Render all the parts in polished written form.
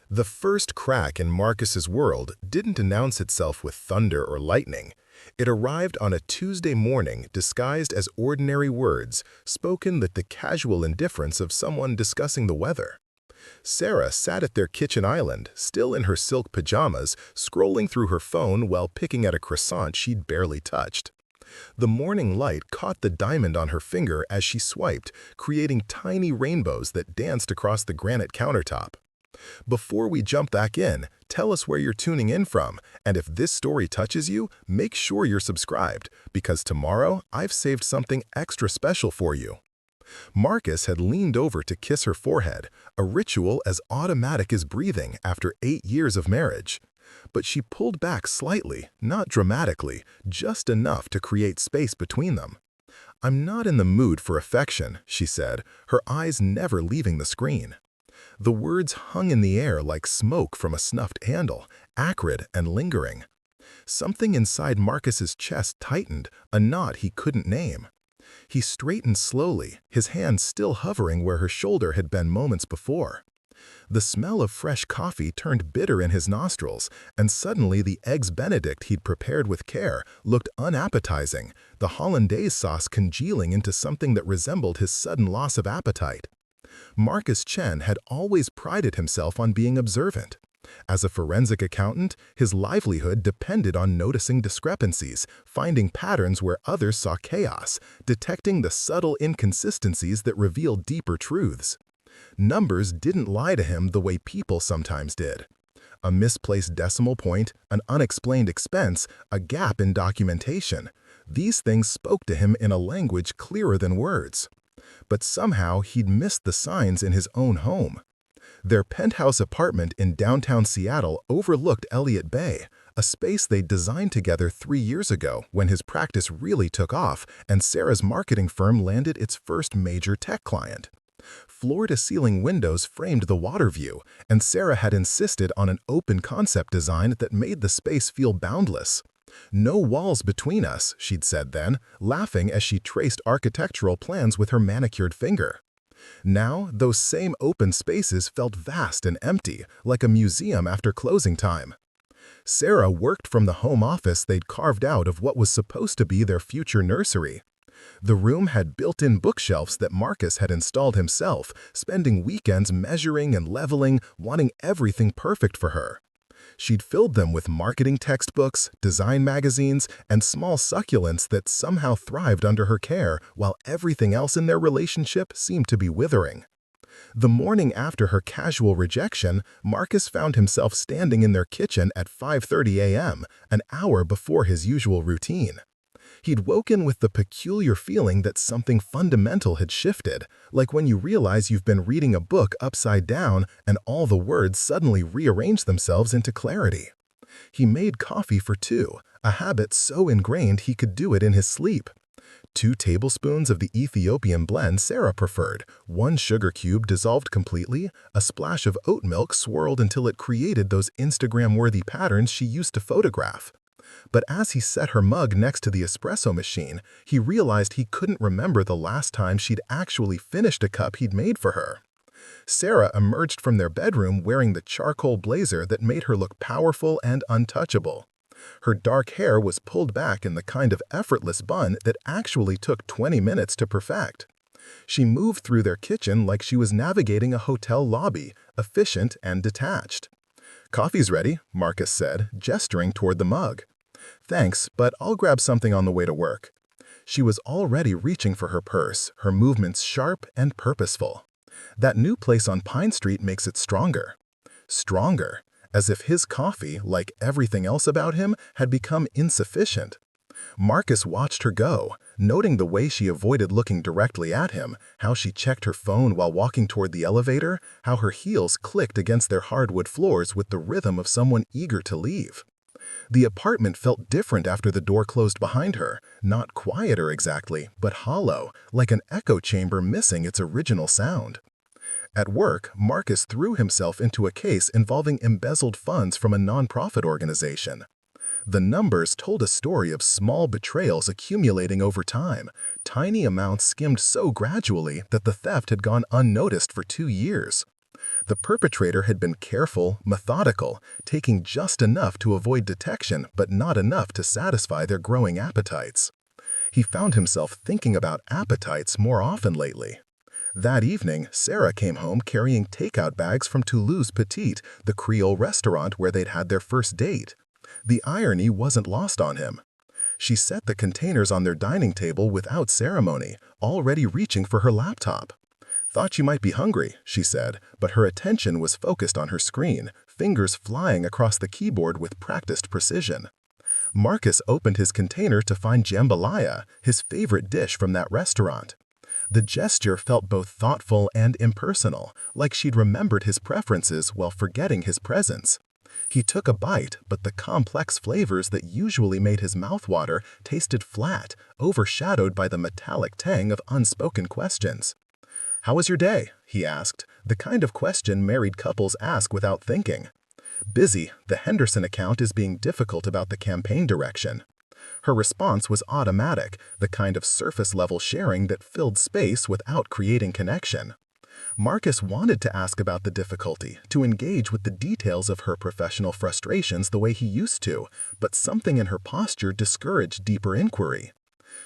The first crack in Marcus's world didn't announce itself with thunder or lightning. It arrived on a Tuesday morning disguised as ordinary words, spoken with the casual indifference of someone discussing the weather. Sarah sat at their kitchen island, still in her silk pajamas, scrolling through her phone while picking at a croissant she'd barely touched. The morning light caught the diamond on her finger as she swiped, creating tiny rainbows that danced across the granite countertop. Before we jump back in, tell us where you're tuning in from, and if this story touches you, make sure you're subscribed, because tomorrow I've saved something extra special for you. Marcus had leaned over to kiss her forehead, a ritual as automatic as breathing after 8 years of marriage. But she pulled back slightly, not dramatically, just enough to create space between them. "I'm not in the mood for affection," she said, her eyes never leaving the screen. The words hung in the air like smoke from a snuffed candle, acrid and lingering. Something inside Marcus's chest tightened, a knot he couldn't name. He straightened slowly, his hand still hovering where her shoulder had been moments before. The smell of fresh coffee turned bitter in his nostrils, and suddenly the eggs Benedict he'd prepared with care looked unappetizing, the hollandaise sauce congealing into something that resembled his sudden loss of appetite. Marcus Chen had always prided himself on being observant. As a forensic accountant, his livelihood depended on noticing discrepancies, finding patterns where others saw chaos, detecting the subtle inconsistencies that revealed deeper truths. Numbers didn't lie to him the way people sometimes did. A misplaced decimal point, an unexplained expense, a gap in documentation. These things spoke to him in a language clearer than words. But somehow he'd missed the signs in his own home. Their penthouse apartment in downtown Seattle overlooked Elliott Bay, a space they'd designed together 3 years ago when his practice really took off and Sarah's marketing firm landed its first major tech client. Floor-to-ceiling windows framed the water view, and Sarah had insisted on an open concept design that made the space feel boundless. "No walls between us," she'd said then, laughing as she traced architectural plans with her manicured finger. Now, those same open spaces felt vast and empty, like a museum after closing time. Sarah worked from the home office they'd carved out of what was supposed to be their future nursery. The room had built-in bookshelves that Marcus had installed himself, spending weekends measuring and leveling, wanting everything perfect for her. She'd filled them with marketing textbooks, design magazines, and small succulents that somehow thrived under her care while everything else in their relationship seemed to be withering. The morning after her casual rejection, Marcus found himself standing in their kitchen at 5:30 a.m., an hour before his usual routine. He'd woken with the peculiar feeling that something fundamental had shifted, like when you realize you've been reading a book upside down and all the words suddenly rearrange themselves into clarity. He made coffee for 2, a habit so ingrained he could do it in his sleep. 2 tablespoons of the Ethiopian blend Sarah preferred, 1 sugar cube dissolved completely, a splash of oat milk swirled until it created those Instagram-worthy patterns she used to photograph. But as he set her mug next to the espresso machine, he realized he couldn't remember the last time she'd actually finished a cup he'd made for her. Sarah emerged from their bedroom wearing the charcoal blazer that made her look powerful and untouchable. Her dark hair was pulled back in the kind of effortless bun that actually took 20 minutes to perfect. She moved through their kitchen like she was navigating a hotel lobby, efficient and detached. "Coffee's ready," Marcus said, gesturing toward the mug. "Thanks, but I'll grab something on the way to work." She was already reaching for her purse, her movements sharp and purposeful. That new place on Pine Street makes it stronger. Stronger, as if his coffee, like everything else about him, had become insufficient. Marcus watched her go, noting the way she avoided looking directly at him, how she checked her phone while walking toward the elevator, how her heels clicked against their hardwood floors with the rhythm of someone eager to leave. The apartment felt different after the door closed behind her, not quieter exactly, but hollow, like an echo chamber missing its original sound. At work, Marcus threw himself into a case involving embezzled funds from a nonprofit organization. The numbers told a story of small betrayals accumulating over time, tiny amounts skimmed so gradually that the theft had gone unnoticed for 2 years. The perpetrator had been careful, methodical, taking just enough to avoid detection but not enough to satisfy their growing appetites. He found himself thinking about appetites more often lately. That evening, Sarah came home carrying takeout bags from Toulouse Petite, the Creole restaurant where they'd had their first date. The irony wasn't lost on him. She set the containers on their dining table without ceremony, already reaching for her laptop. "Thought you might be hungry," she said, but her attention was focused on her screen, fingers flying across the keyboard with practiced precision. Marcus opened his container to find jambalaya, his favorite dish from that restaurant. The gesture felt both thoughtful and impersonal, like she'd remembered his preferences while forgetting his presence. He took a bite, but the complex flavors that usually made his mouth water tasted flat, overshadowed by the metallic tang of unspoken questions. "How was your day?" he asked, the kind of question married couples ask without thinking. "Busy. The Henderson account is being difficult about the campaign direction." Her response was automatic, the kind of surface-level sharing that filled space without creating connection. Marcus wanted to ask about the difficulty, to engage with the details of her professional frustrations the way he used to, but something in her posture discouraged deeper inquiry.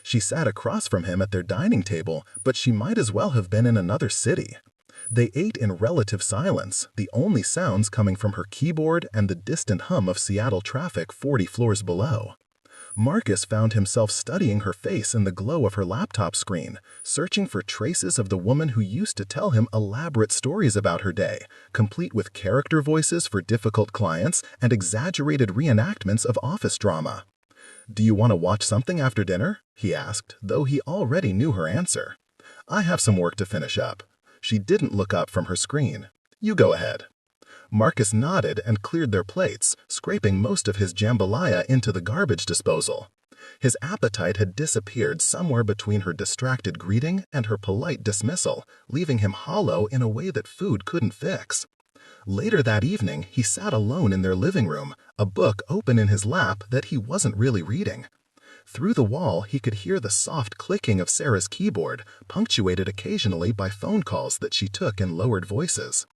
She sat across from him at their dining table, but she might as well have been in another city. They ate in relative silence, the only sounds coming from her keyboard and the distant hum of Seattle traffic 40 floors below. Marcus found himself studying her face in the glow of her laptop screen, searching for traces of the woman who used to tell him elaborate stories about her day, complete with character voices for difficult clients and exaggerated reenactments of office drama. "Do you want to watch something after dinner?" he asked, though he already knew her answer. "I have some work to finish up." She didn't look up from her screen. "You go ahead." Marcus nodded and cleared their plates, scraping most of his jambalaya into the garbage disposal. His appetite had disappeared somewhere between her distracted greeting and her polite dismissal, leaving him hollow in a way that food couldn't fix. Later that evening, he sat alone in their living room, a book open in his lap that he wasn't really reading. Through the wall, he could hear the soft clicking of Sarah's keyboard, punctuated occasionally by phone calls that she took in lowered voices.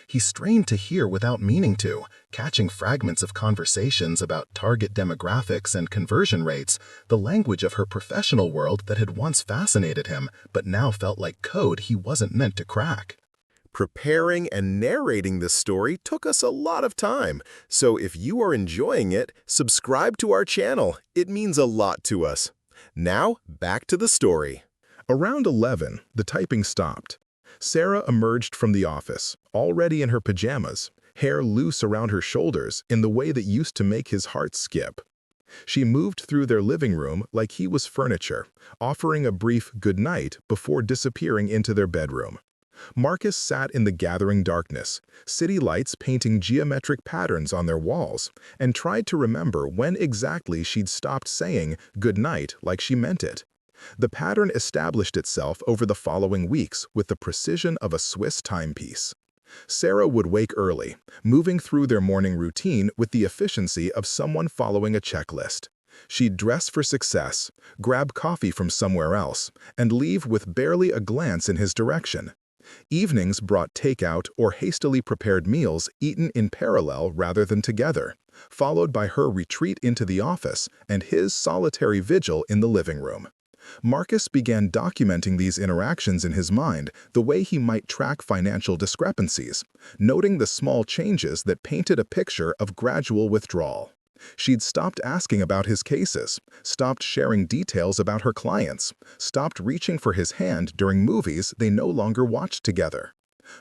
He strained to hear without meaning to, catching fragments of conversations about target demographics and conversion rates, the language of her professional world that had once fascinated him but now felt like code he wasn't meant to crack. Preparing and narrating this story took us a lot of time, so if you are enjoying it, subscribe to our channel. It means a lot to us. Now, back to the story. Around 11, the typing stopped. Sarah emerged from the office, already in her pajamas, hair loose around her shoulders in the way that used to make his heart skip. She moved through their living room like he was furniture, offering a brief good night before disappearing into their bedroom. Marcus sat in the gathering darkness, city lights painting geometric patterns on their walls, and tried to remember when exactly she'd stopped saying good night like she meant it. The pattern established itself over the following weeks with the precision of a Swiss timepiece. Sarah would wake early, moving through their morning routine with the efficiency of someone following a checklist. She'd dress for success, grab coffee from somewhere else, and leave with barely a glance in his direction. Evenings brought takeout or hastily prepared meals eaten in parallel rather than together, followed by her retreat into the office and his solitary vigil in the living room. Marcus began documenting these interactions in his mind the way he might track financial discrepancies, noting the small changes that painted a picture of gradual withdrawal. She'd stopped asking about his cases, stopped sharing details about her clients, stopped reaching for his hand during movies they no longer watched together.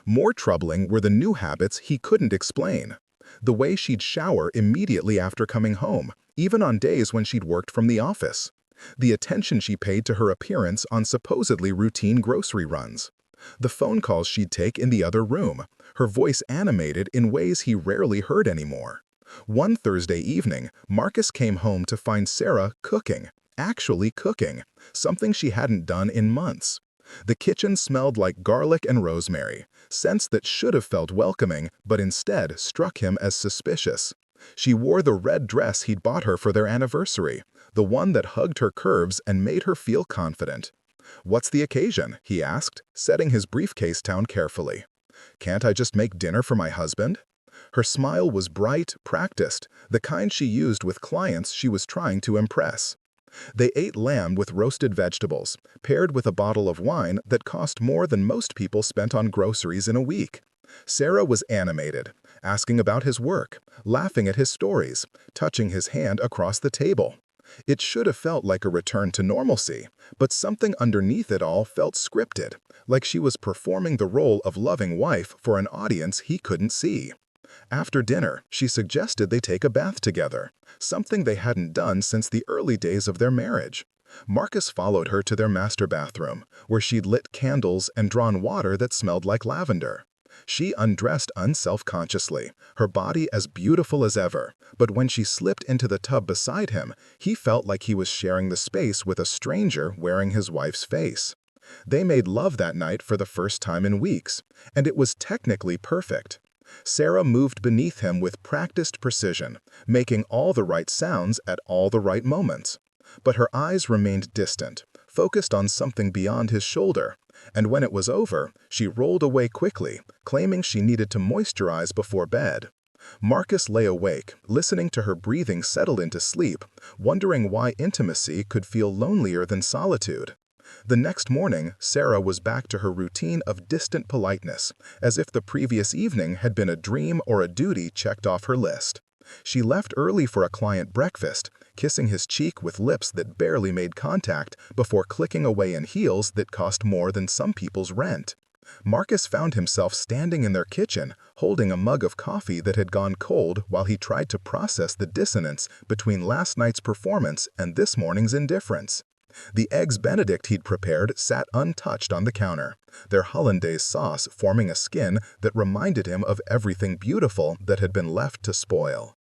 More troubling were the new habits he couldn't explain. The way she'd shower immediately after coming home, even on days when she'd worked from the office. The attention she paid to her appearance on supposedly routine grocery runs. The phone calls she'd take in the other room, her voice animated in ways he rarely heard anymore. One Thursday evening, Marcus came home to find Sarah cooking, actually cooking, something she hadn't done in months. The kitchen smelled like garlic and rosemary, scents that should have felt welcoming but instead struck him as suspicious. She wore the red dress he'd bought her for their anniversary, the one that hugged her curves and made her feel confident. "What's the occasion?" he asked, setting his briefcase down carefully. Can't I just make dinner for my husband? Her smile was bright, practiced, the kind she used with clients she was trying to impress. They ate lamb with roasted vegetables, paired with a bottle of wine that cost more than most people spent on groceries in a week. Sarah was animated, asking about his work, laughing at his stories, touching his hand across the table. It should have felt like a return to normalcy, but something underneath it all felt scripted, like she was performing the role of loving wife for an audience he couldn't see. After dinner, she suggested they take a bath together, something they hadn't done since the early days of their marriage. Marcus followed her to their master bathroom, where she'd lit candles and drawn water that smelled like lavender. She undressed unself-consciously, her body as beautiful as ever, but when she slipped into the tub beside him, he felt like he was sharing the space with a stranger wearing his wife's face. They made love that night for the first time in weeks, and it was technically perfect. Sarah moved beneath him with practiced precision, making all the right sounds at all the right moments. But her eyes remained distant, focused on something beyond his shoulder, and when it was over, she rolled away quickly, claiming she needed to moisturize before bed. Marcus lay awake, listening to her breathing settle into sleep, wondering why intimacy could feel lonelier than solitude. The next morning, Sarah was back to her routine of distant politeness, as if the previous evening had been a dream or a duty checked off her list. She left early for a client breakfast, kissing his cheek with lips that barely made contact before clicking away in heels that cost more than some people's rent. Marcus found himself standing in their kitchen, holding a mug of coffee that had gone cold while he tried to process the dissonance between last night's performance and this morning's indifference. The eggs Benedict he'd prepared sat untouched on the counter, their hollandaise sauce forming a skin that reminded him of everything beautiful that had been left to spoil.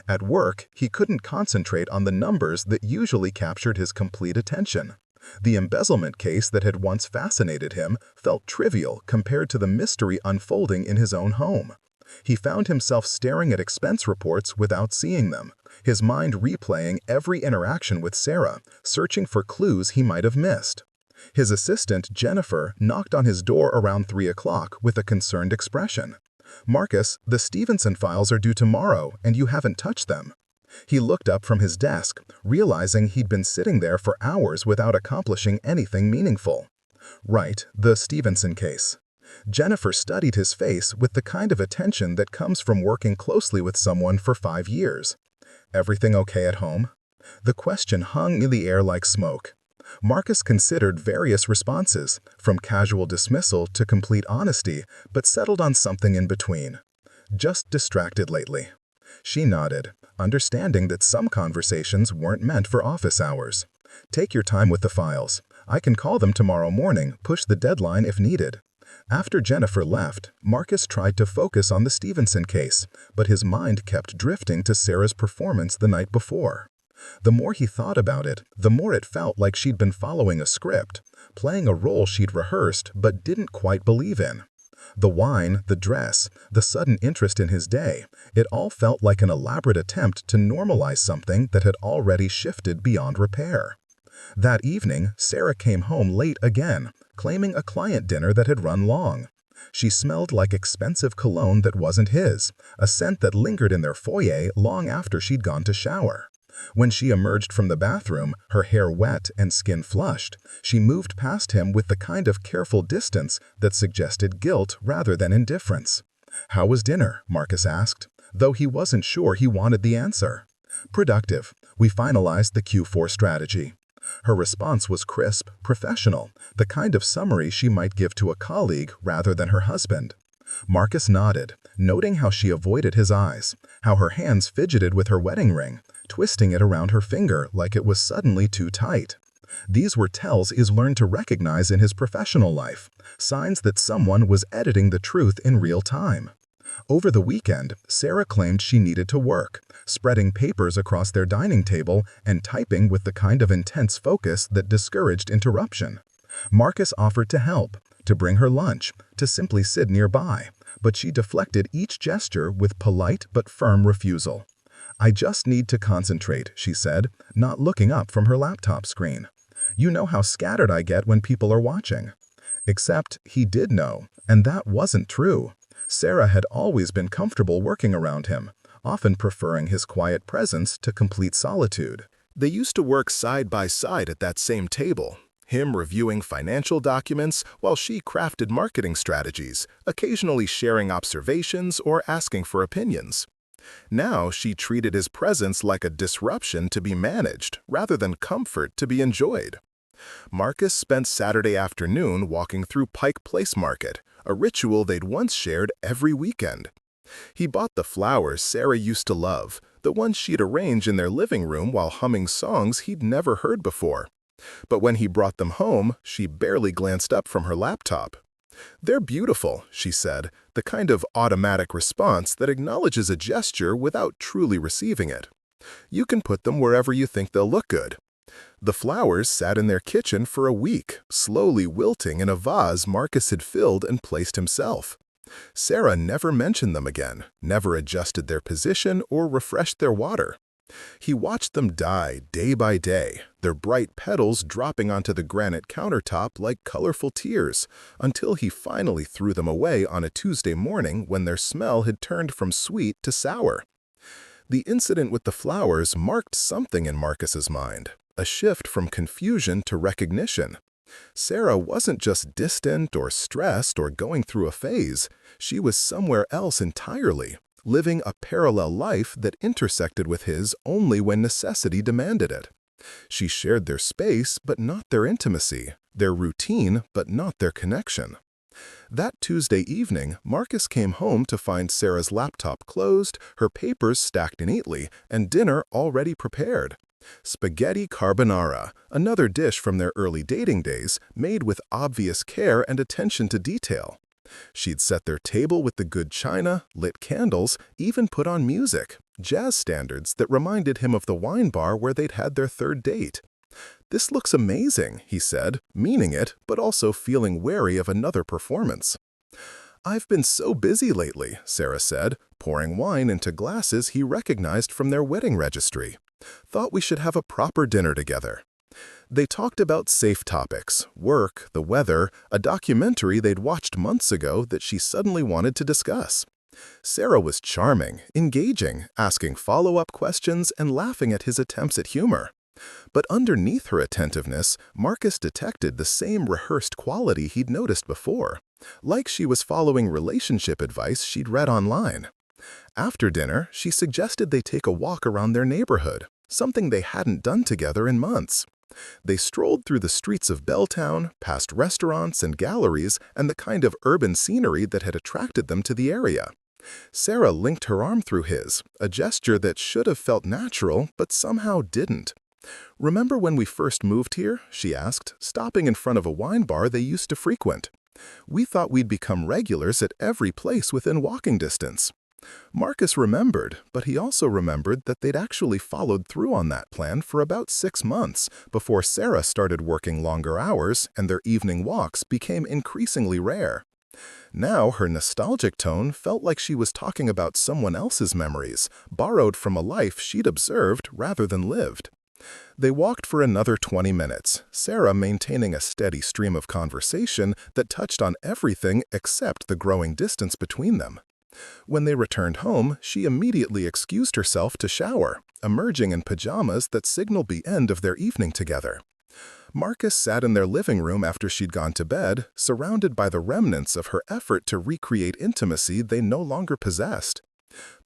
At work, he couldn't concentrate on the numbers that usually captured his complete attention. The embezzlement case that had once fascinated him felt trivial compared to the mystery unfolding in his own home. He found himself staring at expense reports without seeing them, his mind replaying every interaction with Sarah, searching for clues he might have missed. His assistant, Jennifer, knocked on his door around 3 o'clock with a concerned expression. "Marcus, the Stevenson files are due tomorrow, and you haven't touched them." He looked up from his desk, realizing he'd been sitting there for hours without accomplishing anything meaningful. "Right, the Stevenson case." Jennifer studied his face with the kind of attention that comes from working closely with someone for 5 years. "Everything okay at home?" The question hung in the air like smoke. Marcus considered various responses, from casual dismissal to complete honesty, but settled on something in between. "Just distracted lately." She nodded, understanding that some conversations weren't meant for office hours. "Take your time with the files. I can call them tomorrow morning, push the deadline if needed." After Jennifer left, Marcus tried to focus on the Stevenson case, but his mind kept drifting to Sarah's performance the night before. The more he thought about it, the more it felt like she'd been following a script, playing a role she'd rehearsed but didn't quite believe in. The wine, the dress, the sudden interest in his day, it all felt like an elaborate attempt to normalize something that had already shifted beyond repair. That evening, Sarah came home late again, claiming a client dinner that had run long. She smelled like expensive cologne that wasn't his, a scent that lingered in their foyer long after she'd gone to shower. When she emerged from the bathroom, her hair wet and skin flushed, she moved past him with the kind of careful distance that suggested guilt rather than indifference. "How was dinner?" Marcus asked, though he wasn't sure he wanted the answer. "Productive. We finalized the Q4 strategy." Her response was crisp, professional, the kind of summary she might give to a colleague rather than her husband. Marcus nodded, noting how she avoided his eyes, how her hands fidgeted with her wedding ring, twisting it around her finger like it was suddenly too tight. These were tells he's learned to recognize in his professional life, signs that someone was editing the truth in real time. Over the weekend, Sarah claimed she needed to work, spreading papers across their dining table and typing with the kind of intense focus that discouraged interruption. Marcus offered to help, to bring her lunch, to simply sit nearby, but she deflected each gesture with polite but firm refusal. "I just need to concentrate," she said, not looking up from her laptop screen. "You know how scattered I get when people are watching." Except he did know, and that wasn't true. Sarah had always been comfortable working around him, often preferring his quiet presence to complete solitude. They used to work side by side at that same table, him reviewing financial documents while she crafted marketing strategies, occasionally sharing observations or asking for opinions. Now she treated his presence like a disruption to be managed rather than comfort to be enjoyed. Marcus spent Saturday afternoon walking through Pike Place Market, a ritual they'd once shared every weekend. He bought the flowers Sarah used to love, the ones she'd arrange in their living room while humming songs he'd never heard before. But when he brought them home, she barely glanced up from her laptop. "They're beautiful," she said, the kind of automatic response that acknowledges a gesture without truly receiving it. "You can put them wherever you think they'll look good." The flowers sat in their kitchen for a week, slowly wilting in a vase Marcus had filled and placed himself. Sarah never mentioned them again, never adjusted their position or refreshed their water. He watched them die day by day, their bright petals dropping onto the granite countertop like colorful tears, until he finally threw them away on a Tuesday morning when their smell had turned from sweet to sour. The incident with the flowers marked something in Marcus's mind, a shift from confusion to recognition. Sarah wasn't just distant or stressed or going through a phase. She was somewhere else entirely, living a parallel life that intersected with his only when necessity demanded it. She shared their space but not their intimacy, their routine but not their connection. That Tuesday evening, Marcus came home to find Sarah's laptop closed, her papers stacked neatly, and dinner already prepared. Spaghetti carbonara, another dish from their early dating days, made with obvious care and attention to detail. She'd set their table with the good china, lit candles, even put on music, jazz standards that reminded him of the wine bar where they'd had their third date. "This looks amazing," he said, meaning it, but also feeling wary of another performance. "I've been so busy lately," Sarah said, pouring wine into glasses he recognized from their wedding registry. "Thought we should have a proper dinner together." They talked about safe topics, work, the weather, a documentary they'd watched months ago that she suddenly wanted to discuss. Sarah was charming, engaging, asking follow-up questions and laughing at his attempts at humor. But underneath her attentiveness, Marcus detected the same rehearsed quality he'd noticed before, like she was following relationship advice she'd read online. After dinner, she suggested they take a walk around their neighborhood, something they hadn't done together in months. They strolled through the streets of Belltown, past restaurants and galleries and the kind of urban scenery that had attracted them to the area. Sarah linked her arm through his, a gesture that should have felt natural but somehow didn't. "Remember when we first moved here?" she asked, stopping in front of a wine bar they used to frequent. "We thought we'd become regulars at every place within walking distance." Marcus remembered, but he also remembered that they'd actually followed through on that plan for about 6 months before Sarah started working longer hours and their evening walks became increasingly rare. Now her nostalgic tone felt like she was talking about someone else's memories, borrowed from a life she'd observed rather than lived. They walked for another 20 minutes, Sarah maintaining a steady stream of conversation that touched on everything except the growing distance between them. When they returned home, she immediately excused herself to shower, emerging in pajamas that signaled the end of their evening together. Marcus sat in their living room after she'd gone to bed, surrounded by the remnants of her effort to recreate intimacy they no longer possessed.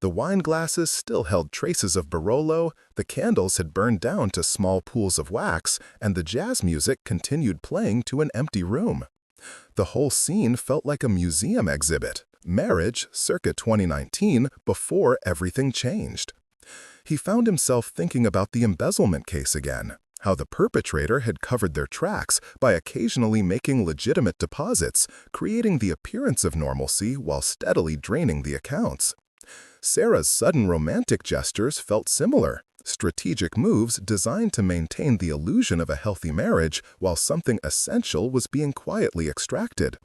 The wine glasses still held traces of Barolo, the candles had burned down to small pools of wax, and the jazz music continued playing to an empty room. The whole scene felt like a museum exhibit, marriage circa 2019, before everything changed. He found himself thinking about the embezzlement case again, how the perpetrator had covered their tracks by occasionally making legitimate deposits, creating the appearance of normalcy while steadily draining the accounts. Sarah's sudden romantic gestures felt similar, strategic moves designed to maintain the illusion of a healthy marriage while something essential was being quietly extracted.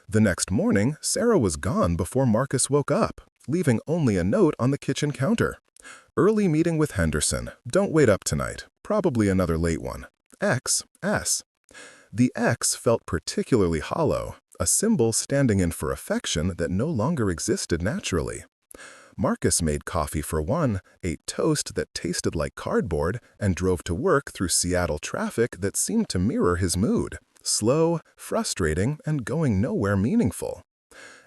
The next morning, Sarah was gone before Marcus woke up, leaving only a note on the kitchen counter. "Early meeting with Henderson. Don't wait up tonight. Probably another late one. XS." The X felt particularly hollow, a symbol standing in for affection that no longer existed naturally. Marcus made coffee for one, ate toast that tasted like cardboard, and drove to work through Seattle traffic that seemed to mirror his mood, slow, frustrating, and going nowhere meaningful.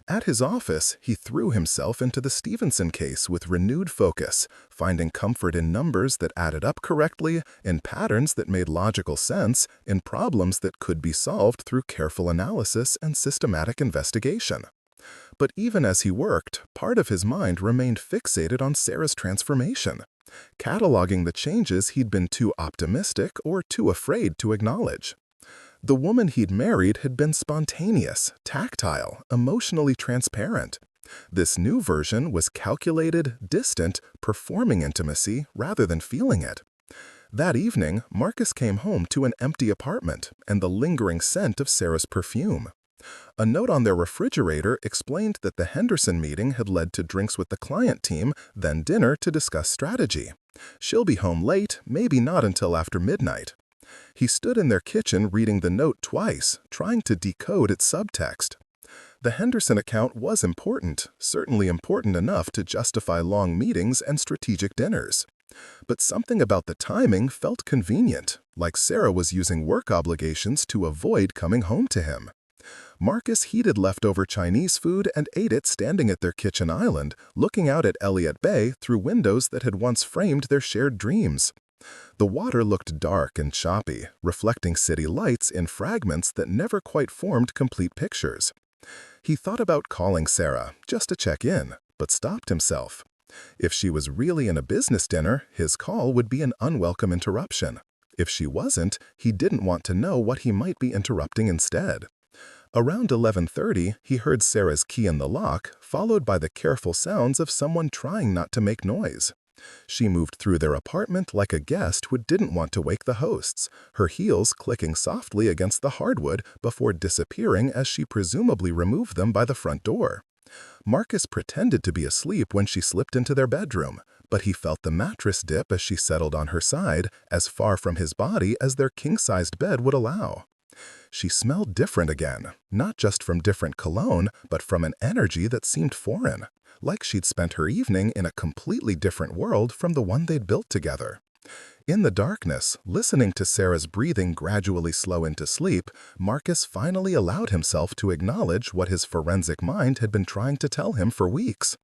At his office, he threw himself into the Stevenson case with renewed focus, finding comfort in numbers that added up correctly, in patterns that made logical sense, in problems that could be solved through careful analysis and systematic investigation. But even as he worked, part of his mind remained fixated on Sarah's transformation, cataloging the changes he'd been too optimistic or too afraid to acknowledge. The woman he'd married had been spontaneous, tactile, emotionally transparent. This new version was calculated, distant, performing intimacy rather than feeling it. That evening, Marcus came home to an empty apartment and the lingering scent of Sarah's perfume. A note on their refrigerator explained that the Henderson meeting had led to drinks with the client team, then dinner to discuss strategy. She'll be home late, maybe not until after midnight. He stood in their kitchen reading the note twice, trying to decode its subtext. The Henderson account was important, certainly important enough to justify long meetings and strategic dinners. But something about the timing felt convenient, like Sarah was using work obligations to avoid coming home to him. Marcus heated leftover Chinese food and ate it standing at their kitchen island, looking out at Elliott Bay through windows that had once framed their shared dreams. The water looked dark and choppy, reflecting city lights in fragments that never quite formed complete pictures. He thought about calling Sarah, just to check in, but stopped himself. If she was really in a business dinner, his call would be an unwelcome interruption. If she wasn't, he didn't want to know what he might be interrupting instead. Around 11:30, he heard Sarah's key in the lock, followed by the careful sounds of someone trying not to make noise. She moved through their apartment like a guest who didn't want to wake the hosts, her heels clicking softly against the hardwood before disappearing as she presumably removed them by the front door. Marcus pretended to be asleep when she slipped into their bedroom, but he felt the mattress dip as she settled on her side, as far from his body as their king-sized bed would allow. She smelled different again, not just from different cologne, but from an energy that seemed foreign, like she'd spent her evening in a completely different world from the one they'd built together. In the darkness, listening to Sarah's breathing gradually slow into sleep, Marcus finally allowed himself to acknowledge what his forensic mind had been trying to tell him for weeks.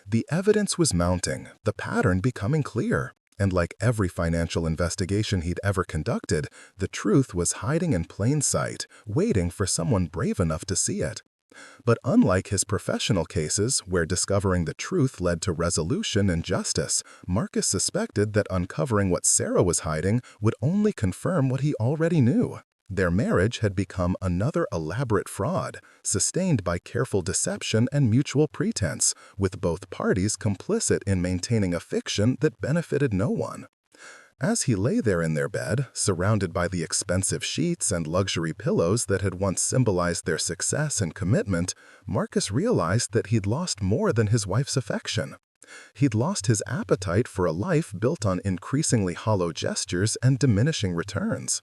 The evidence was mounting, the pattern becoming clear. And like every financial investigation he'd ever conducted, the truth was hiding in plain sight, waiting for someone brave enough to see it. But unlike his professional cases, where discovering the truth led to resolution and justice, Marcus suspected that uncovering what Sarah was hiding would only confirm what he already knew. Their marriage had become another elaborate fraud, sustained by careful deception and mutual pretense, with both parties complicit in maintaining a fiction that benefited no one. As he lay there in their bed, surrounded by the expensive sheets and luxury pillows that had once symbolized their success and commitment, Marcus realized that he'd lost more than his wife's affection. He'd lost his appetite for a life built on increasingly hollow gestures and diminishing returns.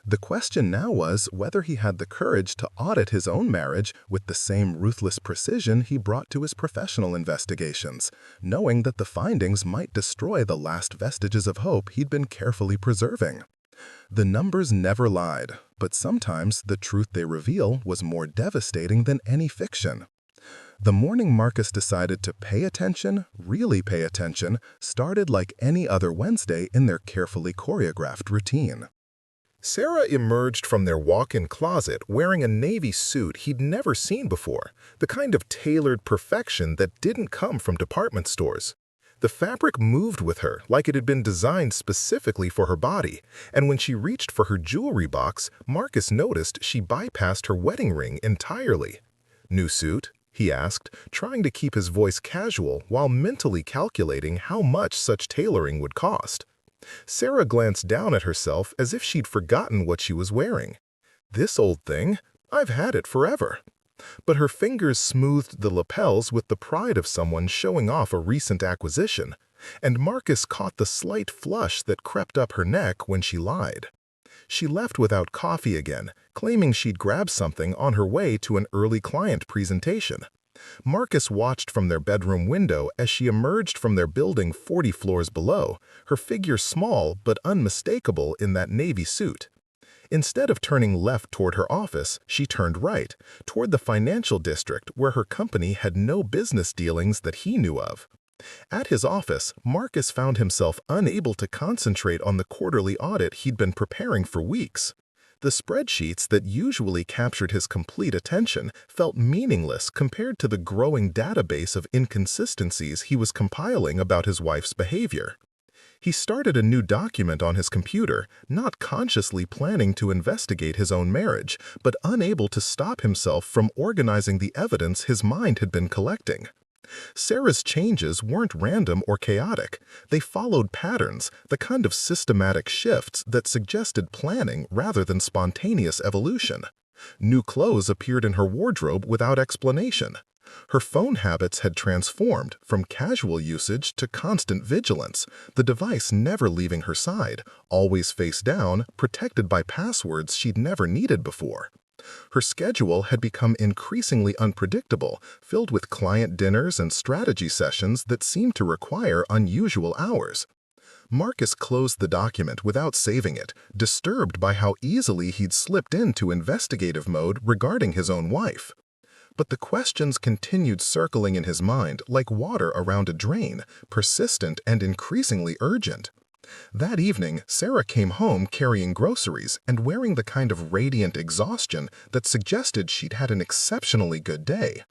The question now was whether he had the courage to audit his own marriage with the same ruthless precision he brought to his professional investigations, knowing that the findings might destroy the last vestiges of hope he'd been carefully preserving. The numbers never lied, but sometimes the truth they reveal was more devastating than any fiction. The morning Marcus decided to pay attention, really pay attention, started like any other Wednesday in their carefully choreographed routine. Sarah emerged from their walk-in closet wearing a navy suit he'd never seen before, the kind of tailored perfection that didn't come from department stores. The fabric moved with her like it had been designed specifically for her body, and when she reached for her jewelry box, Marcus noticed she bypassed her wedding ring entirely. "New suit?" he asked, trying to keep his voice casual while mentally calculating how much such tailoring would cost. Sarah glanced down at herself as if she'd forgotten what she was wearing. "This old thing? I've had it forever." But her fingers smoothed the lapels with the pride of someone showing off a recent acquisition, and Marcus caught the slight flush that crept up her neck when she lied. She left without coffee again, claiming she'd grabbed something on her way to an early client presentation. Marcus watched from their bedroom window as she emerged from their building 40 floors below, her figure small but unmistakable in that navy suit. Instead of turning left toward her office, she turned right, toward the financial district where her company had no business dealings that he knew of. At his office, Marcus found himself unable to concentrate on the quarterly audit he'd been preparing for weeks. The spreadsheets that usually captured his complete attention felt meaningless compared to the growing database of inconsistencies he was compiling about his wife's behavior. He started a new document on his computer, not consciously planning to investigate his own marriage, but unable to stop himself from organizing the evidence his mind had been collecting. Sarah's changes weren't random or chaotic. They followed patterns, the kind of systematic shifts that suggested planning rather than spontaneous evolution. New clothes appeared in her wardrobe without explanation. Her phone habits had transformed from casual usage to constant vigilance, the device never leaving her side, always face down, protected by passwords she'd never needed before. Her schedule had become increasingly unpredictable, filled with client dinners and strategy sessions that seemed to require unusual hours. Marcus closed the document without saving it, disturbed by how easily he'd slipped into investigative mode regarding his own wife. But the questions continued circling in his mind like water around a drain, persistent and increasingly urgent. That evening, Sarah came home carrying groceries and wearing the kind of radiant exhaustion that suggested she'd had an exceptionally good day.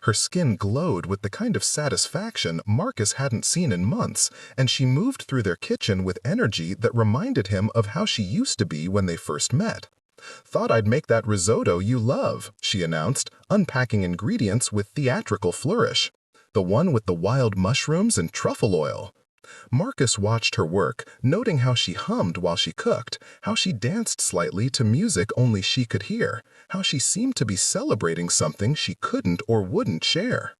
Her skin glowed with the kind of satisfaction Marcus hadn't seen in months, and she moved through their kitchen with energy that reminded him of how she used to be when they first met. "Thought I'd make that risotto you love," she announced, unpacking ingredients with theatrical flourish. "The one with the wild mushrooms and truffle oil." Marcus watched her work, noting how she hummed while she cooked, how she danced slightly to music only she could hear, how she seemed to be celebrating something she couldn't or wouldn't share.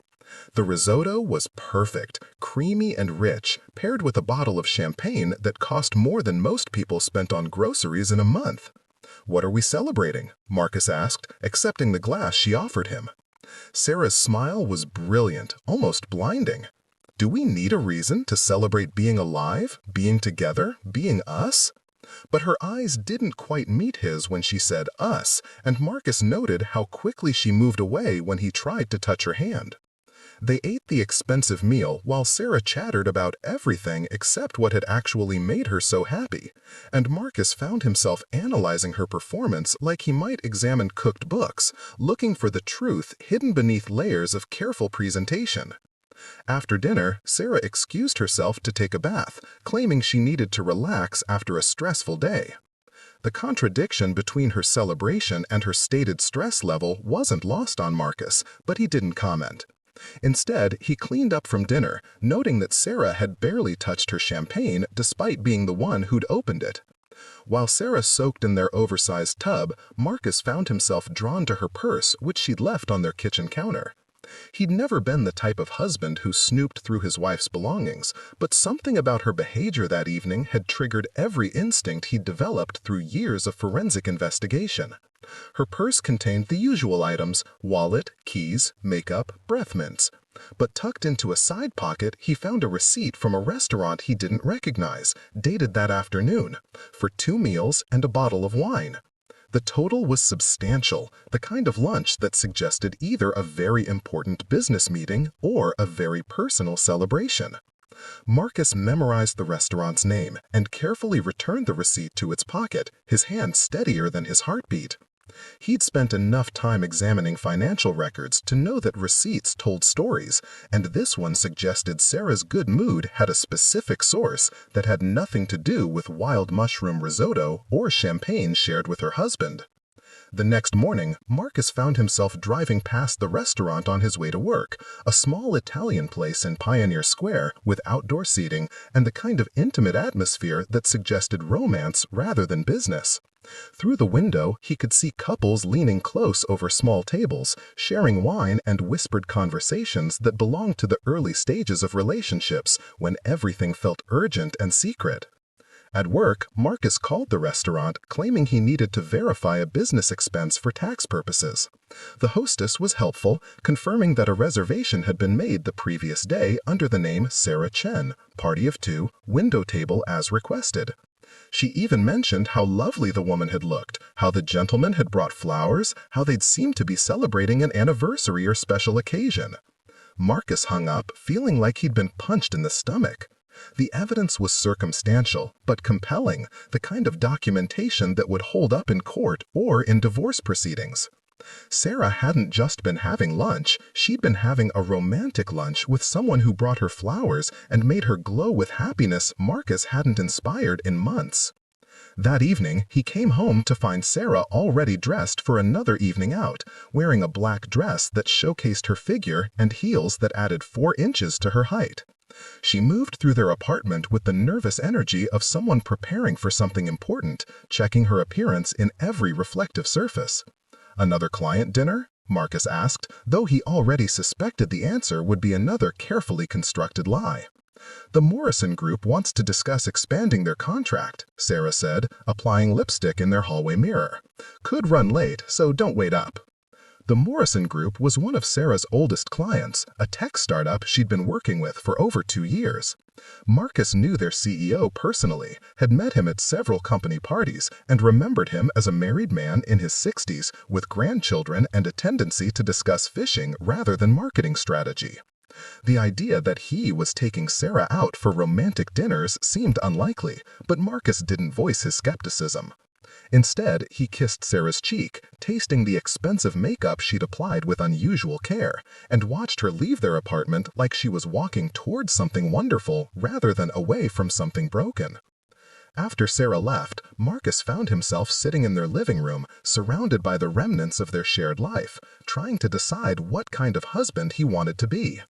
The risotto was perfect, creamy and rich, paired with a bottle of champagne that cost more than most people spent on groceries in a month. "What are we celebrating?" Marcus asked, accepting the glass she offered him. Sarah's smile was brilliant, almost blinding. "Do we need a reason to celebrate being alive, being together, being us?" But her eyes didn't quite meet his when she said us, and Marcus noted how quickly she moved away when he tried to touch her hand. They ate the expensive meal while Sarah chattered about everything except what had actually made her so happy, and Marcus found himself analyzing her performance like he might examine cooked books, looking for the truth hidden beneath layers of careful presentation. After dinner, Sarah excused herself to take a bath, claiming she needed to relax after a stressful day. The contradiction between her celebration and her stated stress level wasn't lost on Marcus, but he didn't comment. Instead, he cleaned up from dinner, noting that Sarah had barely touched her champagne despite being the one who'd opened it. While Sarah soaked in their oversized tub, Marcus found himself drawn to her purse, which she'd left on their kitchen counter. He'd never been the type of husband who snooped through his wife's belongings, but something about her behavior that evening had triggered every instinct he'd developed through years of forensic investigation. Her purse contained the usual items: wallet, keys, makeup, breath mints. But tucked into a side pocket, he found a receipt from a restaurant he didn't recognize, dated that afternoon, for 2 meals and a bottle of wine. The total was substantial, the kind of lunch that suggested either a very important business meeting or a very personal celebration. Marcus memorized the restaurant's name and carefully returned the receipt to its pocket, his hand steadier than his heartbeat. He'd spent enough time examining financial records to know that receipts told stories, and this one suggested Sarah's good mood had a specific source that had nothing to do with wild mushroom risotto or champagne shared with her husband. The next morning, Marcus found himself driving past the restaurant on his way to work, a small Italian place in Pioneer Square with outdoor seating and the kind of intimate atmosphere that suggested romance rather than business. Through the window, he could see couples leaning close over small tables, sharing wine and whispered conversations that belonged to the early stages of relationships when everything felt urgent and secret. At work, Marcus called the restaurant, claiming he needed to verify a business expense for tax purposes. The hostess was helpful, confirming that a reservation had been made the previous day under the name Sarah Chen, party of 2, window table as requested. She even mentioned how lovely the woman had looked, how the gentleman had brought flowers, how they'd seemed to be celebrating an anniversary or special occasion. Marcus hung up, feeling like he'd been punched in the stomach. The evidence was circumstantial, but compelling, the kind of documentation that would hold up in court or in divorce proceedings. Sarah hadn't just been having lunch, she'd been having a romantic lunch with someone who brought her flowers and made her glow with happiness Marcus hadn't inspired in months. That evening, he came home to find Sarah already dressed for another evening out, wearing a black dress that showcased her figure and heels that added 4 inches to her height. She moved through their apartment with the nervous energy of someone preparing for something important, checking her appearance in every reflective surface. "Another client dinner?" Marcus asked, though he already suspected the answer would be another carefully constructed lie. "The Morrison Group wants to discuss expanding their contract," Sarah said, applying lipstick in their hallway mirror. "Could run late, so don't wait up." The Morrison Group was one of Sarah's oldest clients, a tech startup she'd been working with for over 2 years. Marcus knew their CEO personally, had met him at several company parties, and remembered him as a married man in his 60s with grandchildren and a tendency to discuss fishing rather than marketing strategy. The idea that he was taking Sarah out for romantic dinners seemed unlikely, but Marcus didn't voice his skepticism. Instead, he kissed Sarah's cheek, tasting the expensive makeup she'd applied with unusual care, and watched her leave their apartment like she was walking towards something wonderful rather than away from something broken. After Sarah left, Marcus found himself sitting in their living room, surrounded by the remnants of their shared life, trying to decide what kind of husband he wanted to be.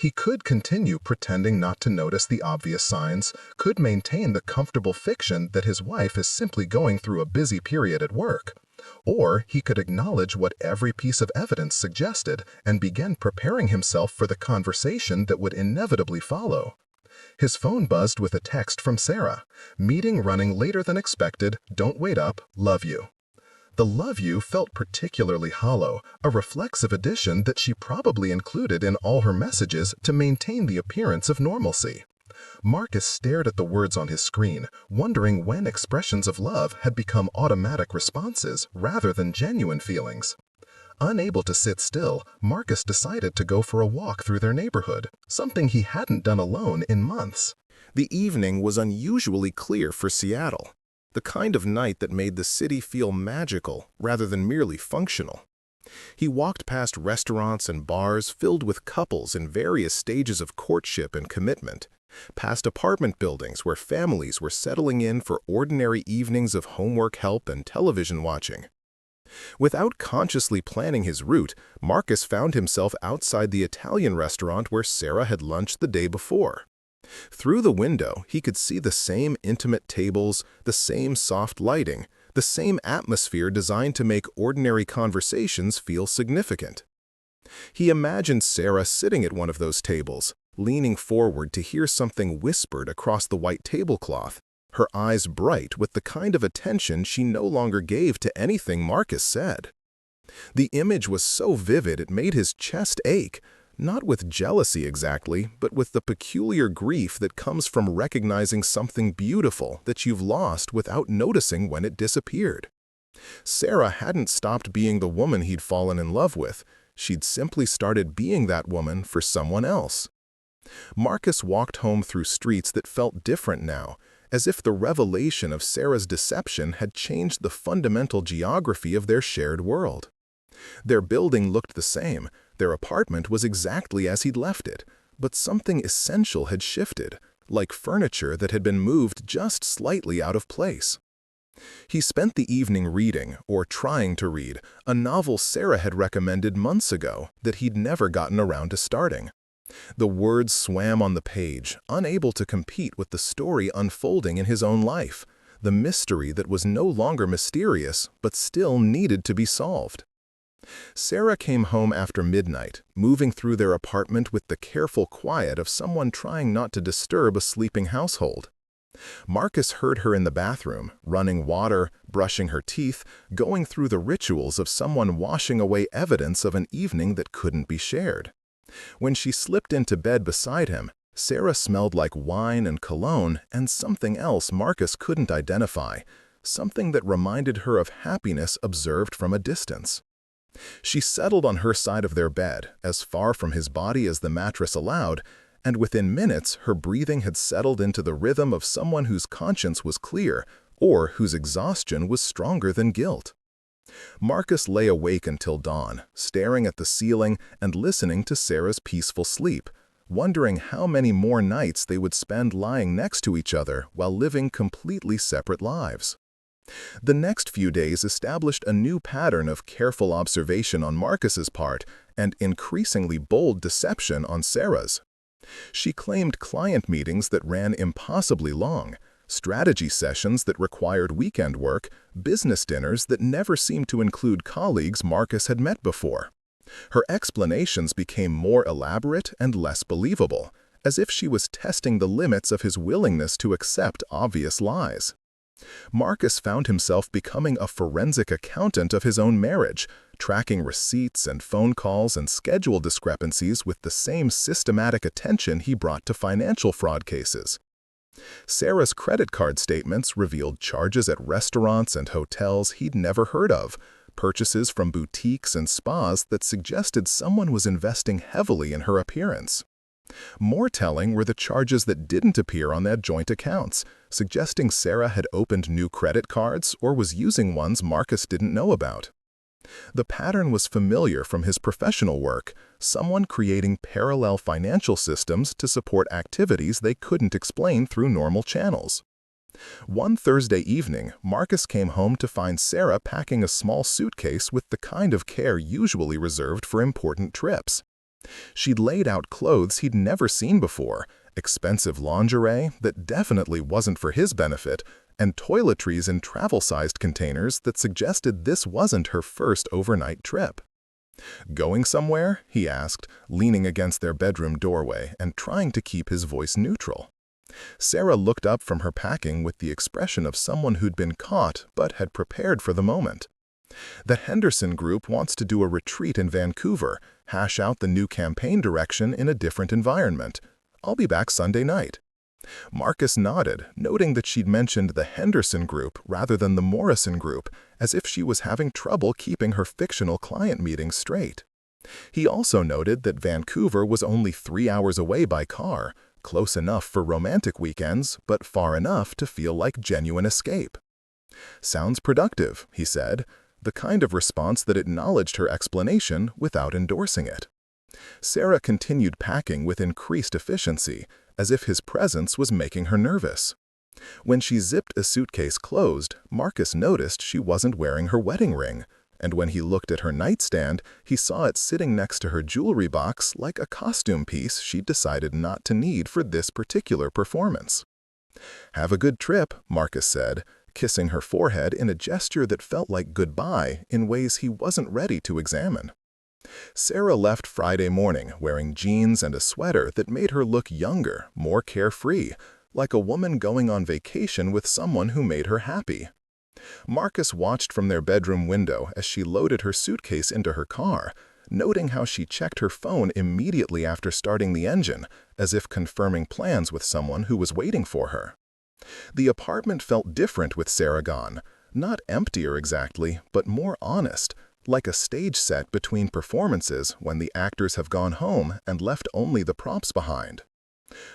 He could continue pretending not to notice the obvious signs, could maintain the comfortable fiction that his wife is simply going through a busy period at work. Or he could acknowledge what every piece of evidence suggested and begin preparing himself for the conversation that would inevitably follow. His phone buzzed with a text from Sarah. "Meeting running later than expected, don't wait up, love you." The "love you" felt particularly hollow, a reflexive addition that she probably included in all her messages to maintain the appearance of normalcy. Marcus stared at the words on his screen, wondering when expressions of love had become automatic responses rather than genuine feelings. Unable to sit still, Marcus decided to go for a walk through their neighborhood, something he hadn't done alone in months. The evening was unusually clear for Seattle, the kind of night that made the city feel magical rather than merely functional. He walked past restaurants and bars filled with couples in various stages of courtship and commitment, past apartment buildings where families were settling in for ordinary evenings of homework help and television watching. Without consciously planning his route, Marcus found himself outside the Italian restaurant where Sarah had lunched the day before. Through the window, he could see the same intimate tables, the same soft lighting, the same atmosphere designed to make ordinary conversations feel significant. He imagined Sarah sitting at one of those tables, leaning forward to hear something whispered across the white tablecloth, her eyes bright with the kind of attention she no longer gave to anything Marcus said. The image was so vivid it made his chest ache, not with jealousy exactly, but with the peculiar grief that comes from recognizing something beautiful that you've lost without noticing when it disappeared. Sarah hadn't stopped being the woman he'd fallen in love with. She'd simply started being that woman for someone else. Marcus walked home through streets that felt different now, as if the revelation of Sarah's deception had changed the fundamental geography of their shared world. Their building looked the same, their apartment was exactly as he'd left it, but something essential had shifted, like furniture that had been moved just slightly out of place. He spent the evening reading, or trying to read, a novel Sarah had recommended months ago that he'd never gotten around to starting. The words swam on the page, unable to compete with the story unfolding in his own life, the mystery that was no longer mysterious but still needed to be solved. Sarah came home after midnight, moving through their apartment with the careful quiet of someone trying not to disturb a sleeping household. Marcus heard her in the bathroom, running water, brushing her teeth, going through the rituals of someone washing away evidence of an evening that couldn't be shared. When she slipped into bed beside him, Sarah smelled like wine and cologne and something else Marcus couldn't identify, something that reminded her of happiness observed from a distance. She settled on her side of their bed, as far from his body as the mattress allowed, and within minutes her breathing had settled into the rhythm of someone whose conscience was clear or whose exhaustion was stronger than guilt. Marcus lay awake until dawn, staring at the ceiling and listening to Sarah's peaceful sleep, wondering how many more nights they would spend lying next to each other while living completely separate lives. The next few days established a new pattern of careful observation on Marcus's part and increasingly bold deception on Sarah's. She claimed client meetings that ran impossibly long, strategy sessions that required weekend work, business dinners that never seemed to include colleagues Marcus had met before. Her explanations became more elaborate and less believable, as if she was testing the limits of his willingness to accept obvious lies. Marcus found himself becoming a forensic accountant of his own marriage, tracking receipts and phone calls and schedule discrepancies with the same systematic attention he brought to financial fraud cases. Sarah's credit card statements revealed charges at restaurants and hotels he'd never heard of, purchases from boutiques and spas that suggested someone was investing heavily in her appearance. More telling were the charges that didn't appear on their joint accounts, suggesting Sarah had opened new credit cards or was using ones Marcus didn't know about. The pattern was familiar from his professional work, someone creating parallel financial systems to support activities they couldn't explain through normal channels. One Thursday evening, Marcus came home to find Sarah packing a small suitcase with the kind of care usually reserved for important trips. She'd laid out clothes he'd never seen before, expensive lingerie that definitely wasn't for his benefit, and toiletries in travel-sized containers that suggested this wasn't her first overnight trip. "Going somewhere?" he asked, leaning against their bedroom doorway and trying to keep his voice neutral. Sarah looked up from her packing with the expression of someone who'd been caught but had prepared for the moment. "The Henderson Group wants to do a retreat in Vancouver, hash out the new campaign direction in a different environment. I'll be back Sunday night." Marcus nodded, noting that she'd mentioned the Henderson Group rather than the Morrison Group, as if she was having trouble keeping her fictional client meetings straight. He also noted that Vancouver was only 3 hours away by car, close enough for romantic weekends, but far enough to feel like genuine escape. "Sounds productive," he said, the kind of response that acknowledged her explanation without endorsing it. Sarah continued packing with increased efficiency, as if his presence was making her nervous. When she zipped a suitcase closed, Marcus noticed she wasn't wearing her wedding ring, and when he looked at her nightstand, he saw it sitting next to her jewelry box like a costume piece she'd decided not to need for this particular performance. "Have a good trip," Marcus said, kissing her forehead in a gesture that felt like goodbye in ways he wasn't ready to examine. Sarah left Friday morning wearing jeans and a sweater that made her look younger, more carefree, like a woman going on vacation with someone who made her happy. Marcus watched from their bedroom window as she loaded her suitcase into her car, noting how she checked her phone immediately after starting the engine, as if confirming plans with someone who was waiting for her. The apartment felt different with Sarah gone, not emptier exactly, but more honest, like a stage set between performances when the actors have gone home and left only the props behind.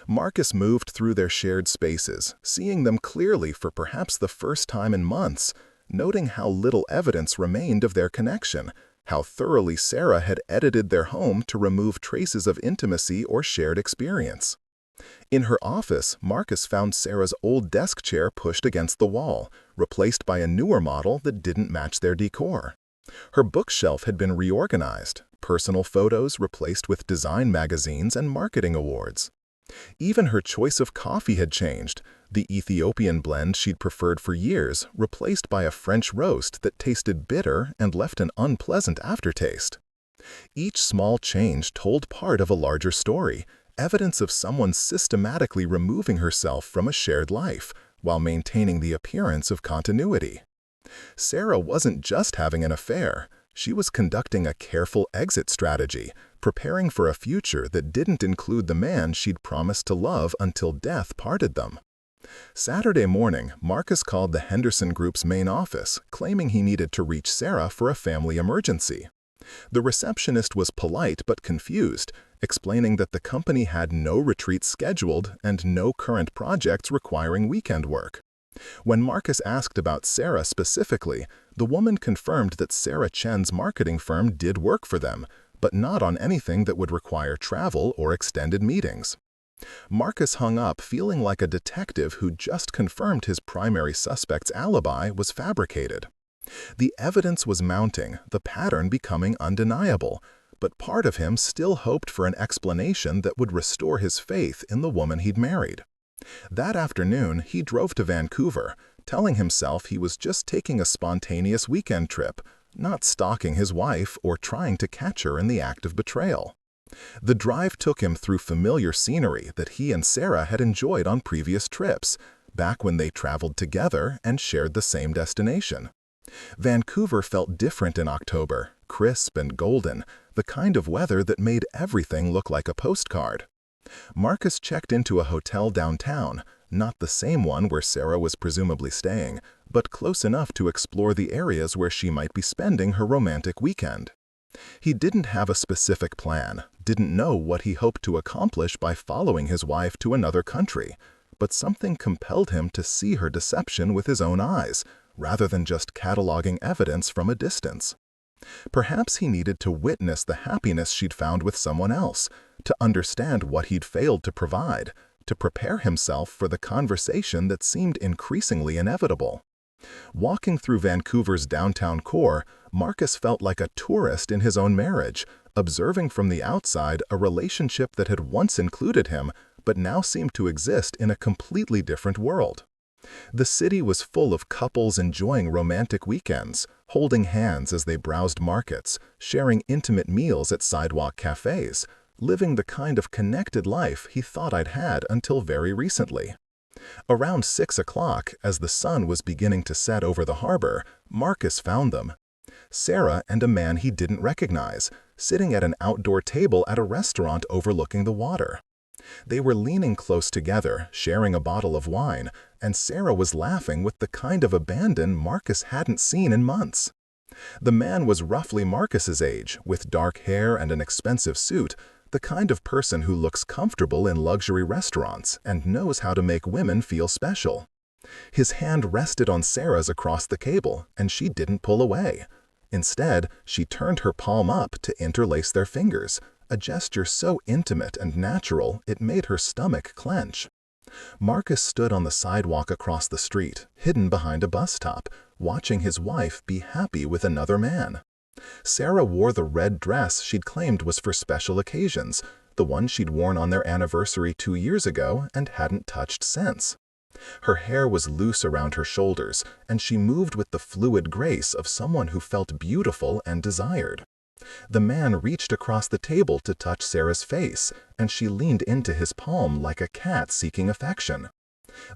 Marcus moved through their shared spaces, seeing them clearly for perhaps the first time in months, noting how little evidence remained of their connection, how thoroughly Sarah had edited their home to remove traces of intimacy or shared experience. In her office, Marcus found Sarah's old desk chair pushed against the wall, replaced by a newer model that didn't match their decor. Her bookshelf had been reorganized, personal photos replaced with design magazines and marketing awards. Even her choice of coffee had changed, the Ethiopian blend she'd preferred for years replaced by a French roast that tasted bitter and left an unpleasant aftertaste. Each small change told part of a larger story, evidence of someone systematically removing herself from a shared life while maintaining the appearance of continuity. Sarah wasn't just having an affair, she was conducting a careful exit strategy, preparing for a future that didn't include the man she'd promised to love until death parted them. Saturday morning, Marcus called the Henderson Group's main office, claiming he needed to reach Sarah for a family emergency. The receptionist was polite but confused, explaining that the company had no retreats scheduled and no current projects requiring weekend work. When Marcus asked about Sarah specifically, the woman confirmed that Sarah Chen's marketing firm did work for them, but not on anything that would require travel or extended meetings. Marcus hung up feeling like a detective who just confirmed his primary suspect's alibi was fabricated. The evidence was mounting, the pattern becoming undeniable, but part of him still hoped for an explanation that would restore his faith in the woman he'd married. That afternoon, he drove to Vancouver, telling himself he was just taking a spontaneous weekend trip, not stalking his wife or trying to catch her in the act of betrayal. The drive took him through familiar scenery that he and Sarah had enjoyed on previous trips, back when they traveled together and shared the same destination. Vancouver felt different in October, crisp and golden, the kind of weather that made everything look like a postcard. Marcus checked into a hotel downtown, not the same one where Sarah was presumably staying, but close enough to explore the areas where she might be spending her romantic weekend. He didn't have a specific plan, didn't know what he hoped to accomplish by following his wife to another country, but something compelled him to see her deception with his own eyes, rather than just cataloging evidence from a distance. Perhaps he needed to witness the happiness she'd found with someone else, to understand what he'd failed to provide, to prepare himself for the conversation that seemed increasingly inevitable. Walking through Vancouver's downtown core, Marcus felt like a tourist in his own marriage, observing from the outside a relationship that had once included him, but now seemed to exist in a completely different world. The city was full of couples enjoying romantic weekends, holding hands as they browsed markets, sharing intimate meals at sidewalk cafes, living the kind of connected life he thought I'd had until very recently. Around 6 o'clock, as the sun was beginning to set over the harbor, Marcus found them. Sarah and a man he didn't recognize, sitting at an outdoor table at a restaurant overlooking the water. They were leaning close together, sharing a bottle of wine, and Sarah was laughing with the kind of abandon Marcus hadn't seen in months. The man was roughly Marcus's age, with dark hair and an expensive suit, the kind of person who looks comfortable in luxury restaurants and knows how to make women feel special. His hand rested on Sarah's across the cable, and she didn't pull away. Instead, she turned her palm up to interlace their fingers, a gesture so intimate and natural it made her stomach clench. Marcus stood on the sidewalk across the street, hidden behind a bus stop, watching his wife be happy with another man. Sarah wore the red dress she'd claimed was for special occasions, the one she'd worn on their anniversary 2 years ago and hadn't touched since. Her hair was loose around her shoulders, and she moved with the fluid grace of someone who felt beautiful and desired. The man reached across the table to touch Sarah's face, and she leaned into his palm like a cat seeking affection.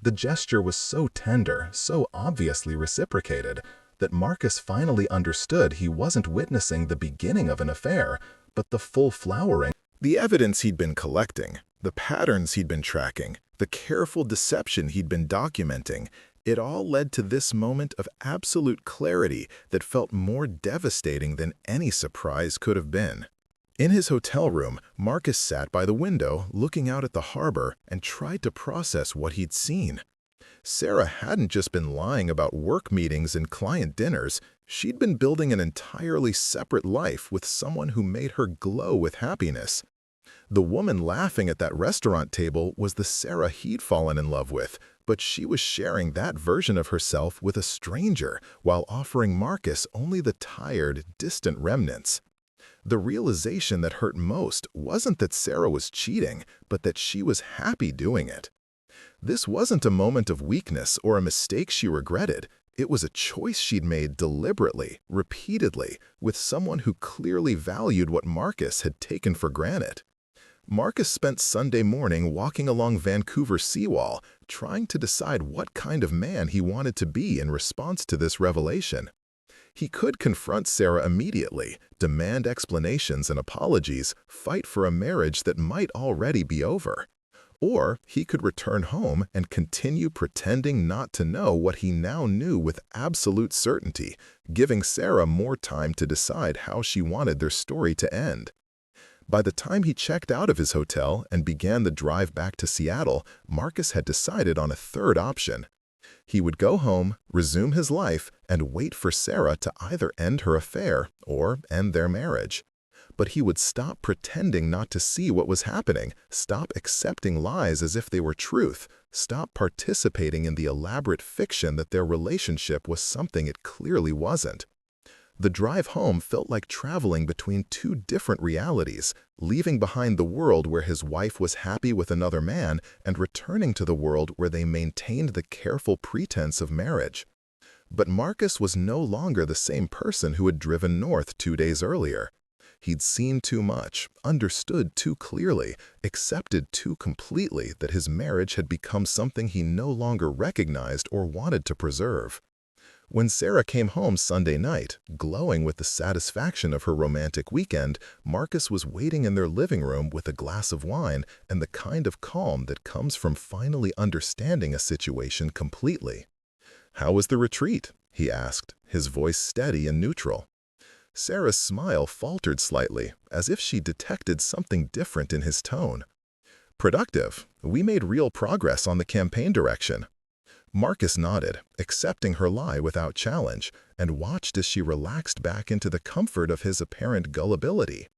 The gesture was so tender, so obviously reciprocated, that Marcus finally understood he wasn't witnessing the beginning of an affair, but the full flowering. The evidence he'd been collecting, the patterns he'd been tracking, the careful deception he'd been documenting, it all led to this moment of absolute clarity that felt more devastating than any surprise could have been. In his hotel room, Marcus sat by the window, looking out at the harbor, and tried to process what he'd seen. Sarah hadn't just been lying about work meetings and client dinners, she'd been building an entirely separate life with someone who made her glow with happiness. The woman laughing at that restaurant table was the Sarah he'd fallen in love with, but she was sharing that version of herself with a stranger while offering Marcus only the tired, distant remnants. The realization that hurt most wasn't that Sarah was cheating, but that she was happy doing it. This wasn't a moment of weakness or a mistake she regretted. It was a choice she'd made deliberately, repeatedly, with someone who clearly valued what Marcus had taken for granted. Marcus spent Sunday morning walking along Vancouver's seawall, trying to decide what kind of man he wanted to be in response to this revelation. He could confront Sarah immediately, demand explanations and apologies, fight for a marriage that might already be over. Or he could return home and continue pretending not to know what he now knew with absolute certainty, giving Sarah more time to decide how she wanted their story to end. By the time he checked out of his hotel and began the drive back to Seattle, Marcus had decided on a third option. He would go home, resume his life, and wait for Sarah to either end her affair or end their marriage. But he would stop pretending not to see what was happening, stop accepting lies as if they were truth, stop participating in the elaborate fiction that their relationship was something it clearly wasn't. The drive home felt like traveling between two different realities, leaving behind the world where his wife was happy with another man and returning to the world where they maintained the careful pretense of marriage. But Marcus was no longer the same person who had driven north 2 days earlier. He'd seen too much, understood too clearly, accepted too completely that his marriage had become something he no longer recognized or wanted to preserve. When Sarah came home Sunday night, glowing with the satisfaction of her romantic weekend, Marcus was waiting in their living room with a glass of wine and the kind of calm that comes from finally understanding a situation completely. "How was the retreat?" he asked, his voice steady and neutral. Sarah's smile faltered slightly, as if she detected something different in his tone. "Productive. We made real progress on the campaign direction." Marcus nodded, accepting her lie without challenge, and watched as she relaxed back into the comfort of his apparent gullibility.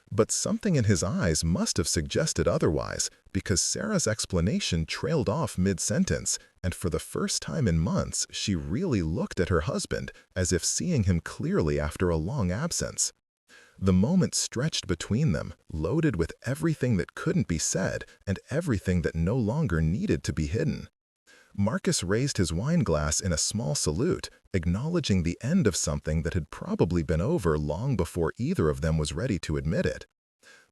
But something in his eyes must have suggested otherwise, because Sarah's explanation trailed off mid-sentence, and for the first time in months she really looked at her husband, as if seeing him clearly after a long absence. The moment stretched between them, loaded with everything that couldn't be said and everything that no longer needed to be hidden. Marcus raised his wine glass in a small salute, acknowledging the end of something that had probably been over long before either of them was ready to admit it.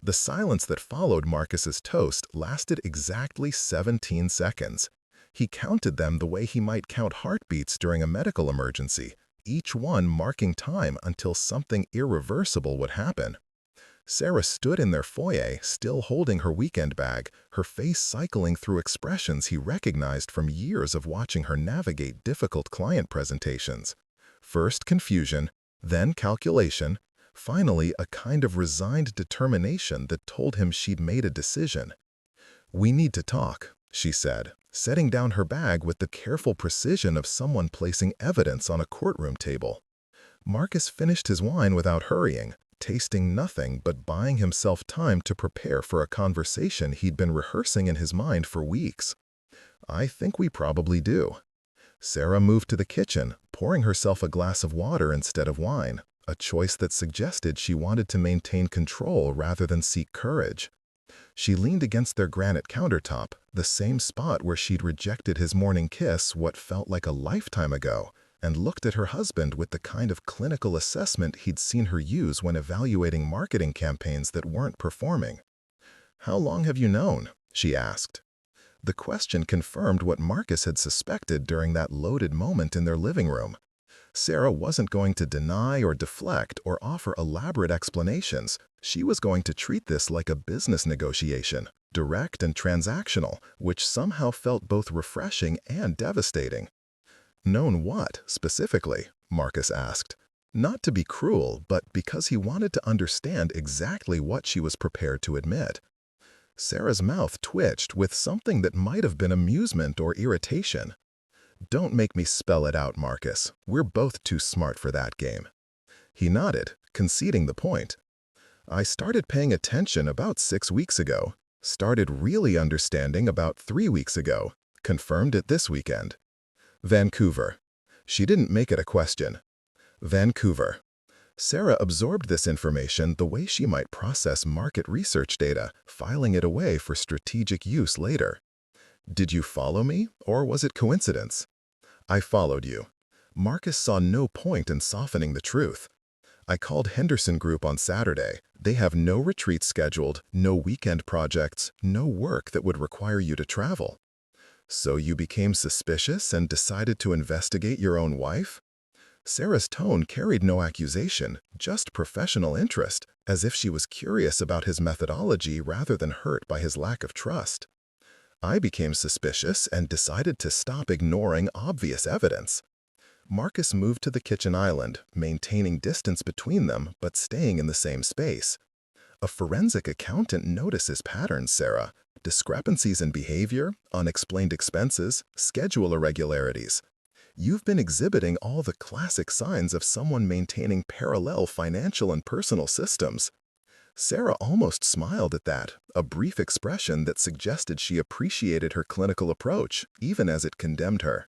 The silence that followed Marcus's toast lasted exactly 17 seconds. He counted them the way he might count heartbeats during a medical emergency, each one marking time until something irreversible would happen. Sarah stood in their foyer, still holding her weekend bag, her face cycling through expressions he recognized from years of watching her navigate difficult client presentations. First confusion, then calculation, finally a kind of resigned determination that told him she'd made a decision. "We need to talk," she said, setting down her bag with the careful precision of someone placing evidence on a courtroom table. Marcus finished his wine without hurrying, tasting nothing but buying himself time to prepare for a conversation he'd been rehearsing in his mind for weeks. "I think we probably do." Sarah moved to the kitchen, pouring herself a glass of water instead of wine, a choice that suggested she wanted to maintain control rather than seek courage. She leaned against their granite countertop, the same spot where she'd rejected his morning kiss what felt like a lifetime ago, and looked at her husband with the kind of clinical assessment he'd seen her use when evaluating marketing campaigns that weren't performing. "How long have you known?" she asked. The question confirmed what Marcus had suspected during that loaded moment in their living room. Sarah wasn't going to deny or deflect or offer elaborate explanations. She was going to treat this like a business negotiation, direct and transactional, which somehow felt both refreshing and devastating. "Known what, specifically?" Marcus asked. Not to be cruel, but because he wanted to understand exactly what she was prepared to admit. Sarah's mouth twitched with something that might have been amusement or irritation. "Don't make me spell it out, Marcus. We're both too smart for that game." He nodded, conceding the point. "I started paying attention about 6 weeks ago. Started really understanding about 3 weeks ago. Confirmed it this weekend." Vancouver. She didn't make it a question. Vancouver. Sarah absorbed this information the way she might process market research data, filing it away for strategic use later. "Did you follow me, or was it coincidence?" "I followed you." Marcus saw no point in softening the truth. I called Henderson Group on Saturday. They have no retreats scheduled, no weekend projects, no work that would require you to travel. So you became suspicious and decided to investigate your own wife? Sarah's tone carried no accusation, just professional interest, as if she was curious about his methodology rather than hurt by his lack of trust. I became suspicious and decided to stop ignoring obvious evidence. Marcus moved to the kitchen island, maintaining distance between them but staying in the same space. A forensic accountant notices patterns, Sarah. Discrepancies in behavior, unexplained expenses, schedule irregularities. You've been exhibiting all the classic signs of someone maintaining parallel financial and personal systems. Sarah almost smiled at that, a brief expression that suggested she appreciated her clinical approach, even as it condemned her.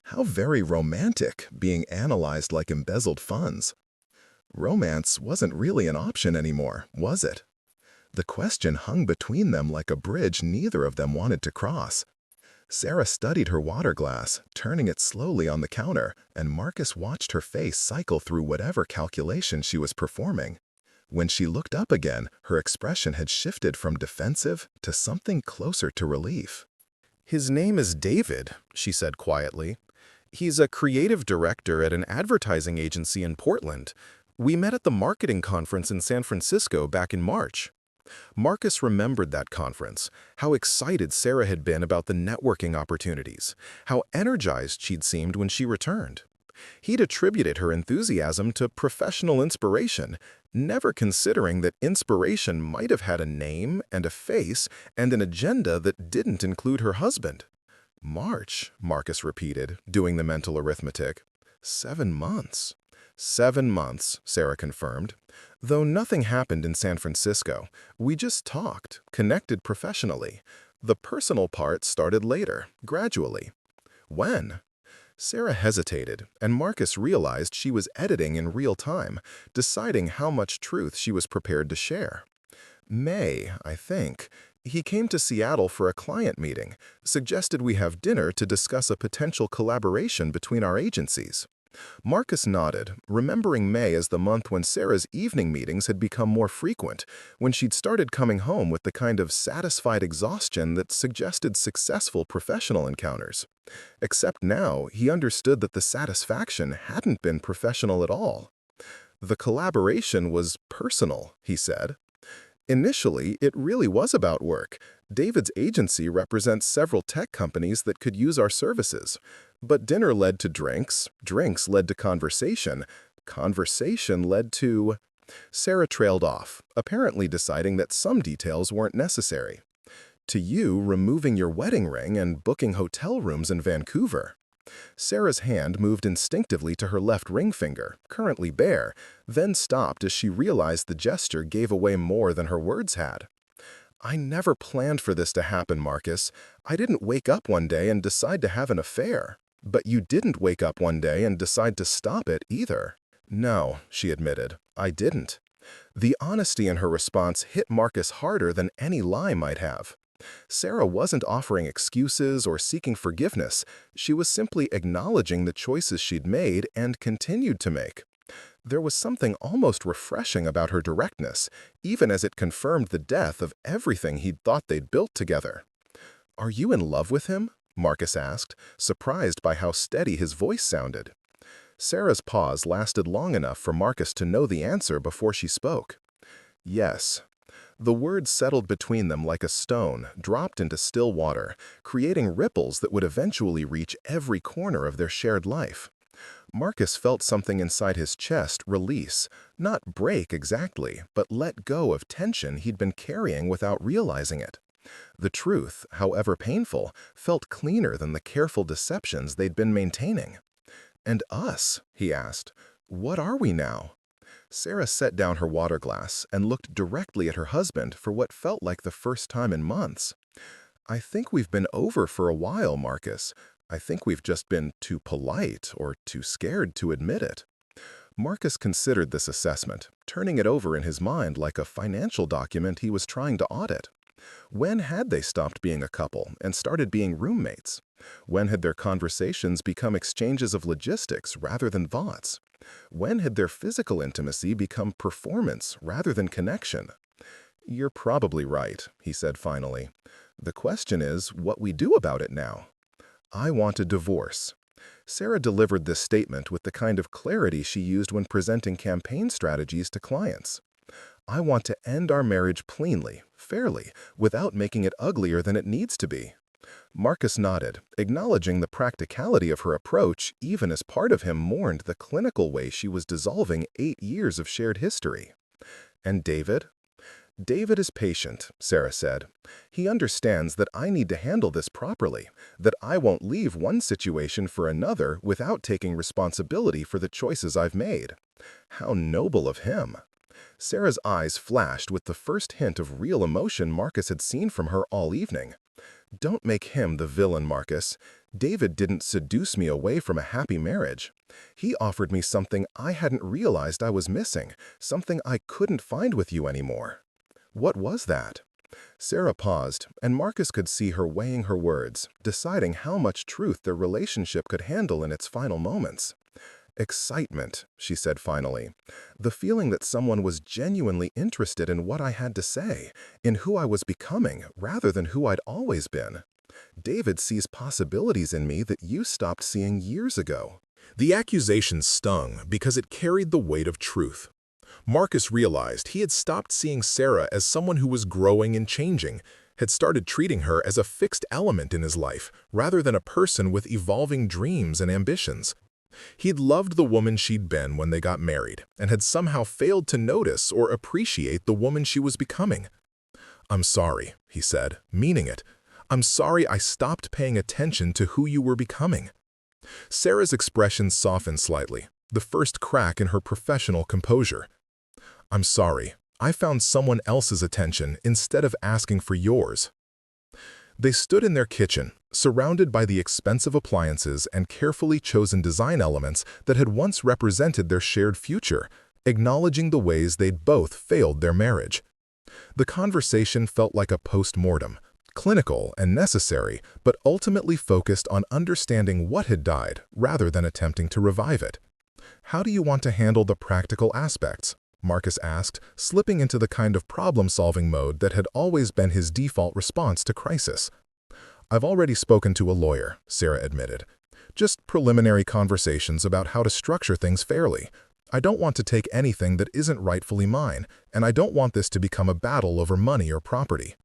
How very romantic, being analyzed like embezzled funds. Romance wasn't really an option anymore, was it? The question hung between them like a bridge neither of them wanted to cross. Sarah studied her water glass, turning it slowly on the counter, and Marcus watched her face cycle through whatever calculation she was performing. When she looked up again, her expression had shifted from defensive to something closer to relief. "His name is David," she said quietly. "He's a creative director at an advertising agency in Portland. We met at the marketing conference in San Francisco back in March." Marcus remembered that conference, how excited Sarah had been about the networking opportunities, how energized she'd seemed when she returned. He'd attributed her enthusiasm to professional inspiration, never considering that inspiration might have had a name and a face and an agenda that didn't include her husband. "March," Marcus repeated, doing the mental arithmetic. 7 months. 7 months, Sarah confirmed. Though nothing happened in San Francisco, we just talked, connected professionally. The personal part started later, gradually. When? Sarah hesitated, and Marcus realized she was editing in real time, deciding how much truth she was prepared to share. May, I think. He came to Seattle for a client meeting, suggested we have dinner to discuss a potential collaboration between our agencies. Marcus nodded, remembering May as the month when Sarah's evening meetings had become more frequent, when she'd started coming home with the kind of satisfied exhaustion that suggested successful professional encounters. Except now, he understood that the satisfaction hadn't been professional at all. The collaboration was personal, he said. Initially, it really was about work. David's agency represents several tech companies that could use our services. But dinner led to drinks, drinks led to conversation, conversation led to... Sarah trailed off, apparently deciding that some details weren't necessary. To you, removing your wedding ring and booking hotel rooms in Vancouver. Sarah's hand moved instinctively to her left ring finger, currently bare, then stopped as she realized the gesture gave away more than her words had. "I never planned for this to happen, Marcus. I didn't wake up one day and decide to have an affair. But you didn't wake up one day and decide to stop it either." "No," she admitted, "I didn't." The honesty in her response hit Marcus harder than any lie might have. Sarah wasn't offering excuses or seeking forgiveness. She was simply acknowledging the choices she'd made and continued to make. There was something almost refreshing about her directness, even as it confirmed the death of everything he'd thought they'd built together. "Are you in love with him?" Marcus asked, surprised by how steady his voice sounded. Sarah's pause lasted long enough for Marcus to know the answer before she spoke. "Yes." The words settled between them like a stone, dropped into still water, creating ripples that would eventually reach every corner of their shared life. Marcus felt something inside his chest release, not break exactly, but let go of tension he'd been carrying without realizing it. The truth, however painful, felt cleaner than the careful deceptions they'd been maintaining. "And us?" he asked. "What are we now?" Sarah set down her water glass and looked directly at her husband for what felt like the first time in months. "I think we've been over for a while, Marcus. I think we've just been too polite or too scared to admit it." Marcus considered this assessment, turning it over in his mind like a financial document he was trying to audit. When had they stopped being a couple and started being roommates? When had their conversations become exchanges of logistics rather than thoughts? When had their physical intimacy become performance rather than connection? "You're probably right," he said finally. "The question is what we do about it now." "I want a divorce." Sarah delivered this statement with the kind of clarity she used when presenting campaign strategies to clients. "I want to end our marriage cleanly, fairly, without making it uglier than it needs to be." Marcus nodded, acknowledging the practicality of her approach, even as part of him mourned the clinical way she was dissolving 8 years of shared history. "And David?" "David is patient," Sarah said. "He understands that I need to handle this properly, that I won't leave one situation for another without taking responsibility for the choices I've made." How noble of him! Sarah's eyes flashed with the first hint of real emotion Marcus had seen from her all evening. "Don't make him the villain, Marcus. David didn't seduce me away from a happy marriage. He offered me something I hadn't realized I was missing, something I couldn't find with you anymore." "What was that?" Sarah paused, and Marcus could see her weighing her words, deciding how much truth their relationship could handle in its final moments. "Excitement," she said finally. "The feeling that someone was genuinely interested in what I had to say, in who I was becoming, rather than who I'd always been. David sees possibilities in me that you stopped seeing years ago." The accusation stung because it carried the weight of truth. Marcus realized he had stopped seeing Sarah as someone who was growing and changing, had started treating her as a fixed element in his life, rather than a person with evolving dreams and ambitions. He'd loved the woman she'd been when they got married, and had somehow failed to notice or appreciate the woman she was becoming. "I'm sorry," he said, meaning it. "I'm sorry I stopped paying attention to who you were becoming." Sarah's expression softened slightly, the first crack in her professional composure. "I'm sorry. I found someone else's attention instead of asking for yours." They stood in their kitchen, surrounded by the expensive appliances and carefully chosen design elements that had once represented their shared future, acknowledging the ways they'd both failed their marriage. The conversation felt like a post-mortem, clinical and necessary, but ultimately focused on understanding what had died rather than attempting to revive it. "How do you want to handle the practical aspects?" Marcus asked, slipping into the kind of problem-solving mode that had always been his default response to crisis. "I've already spoken to a lawyer," Sarah admitted. "Just preliminary conversations about how to structure things fairly. I don't want to take anything that isn't rightfully mine, and I don't want this to become a battle over money or property."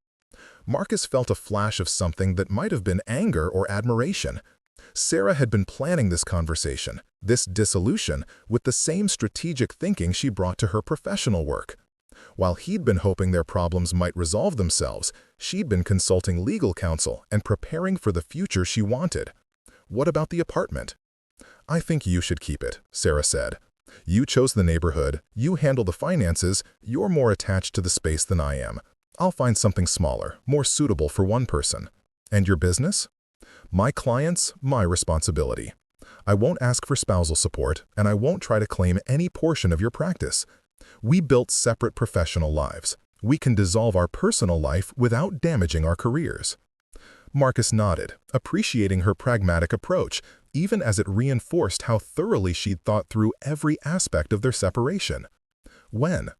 Marcus felt a flash of something that might have been anger or admiration. Sarah had been planning this conversation, this dissolution, with the same strategic thinking she brought to her professional work. While he'd been hoping their problems might resolve themselves, she'd been consulting legal counsel and preparing for the future she wanted. "What about the apartment?" "I think you should keep it," Sarah said. "You chose the neighborhood, you handle the finances, you're more attached to the space than I am. I'll find something smaller, more suitable for one person. And your business?" "My clients, my responsibility. I won't ask for spousal support, and I won't try to claim any portion of your practice. We built separate professional lives. We can dissolve our personal life without damaging our careers." Marcus nodded, appreciating her pragmatic approach, even as it reinforced how thoroughly she'd thought through every aspect of their separation. "When?"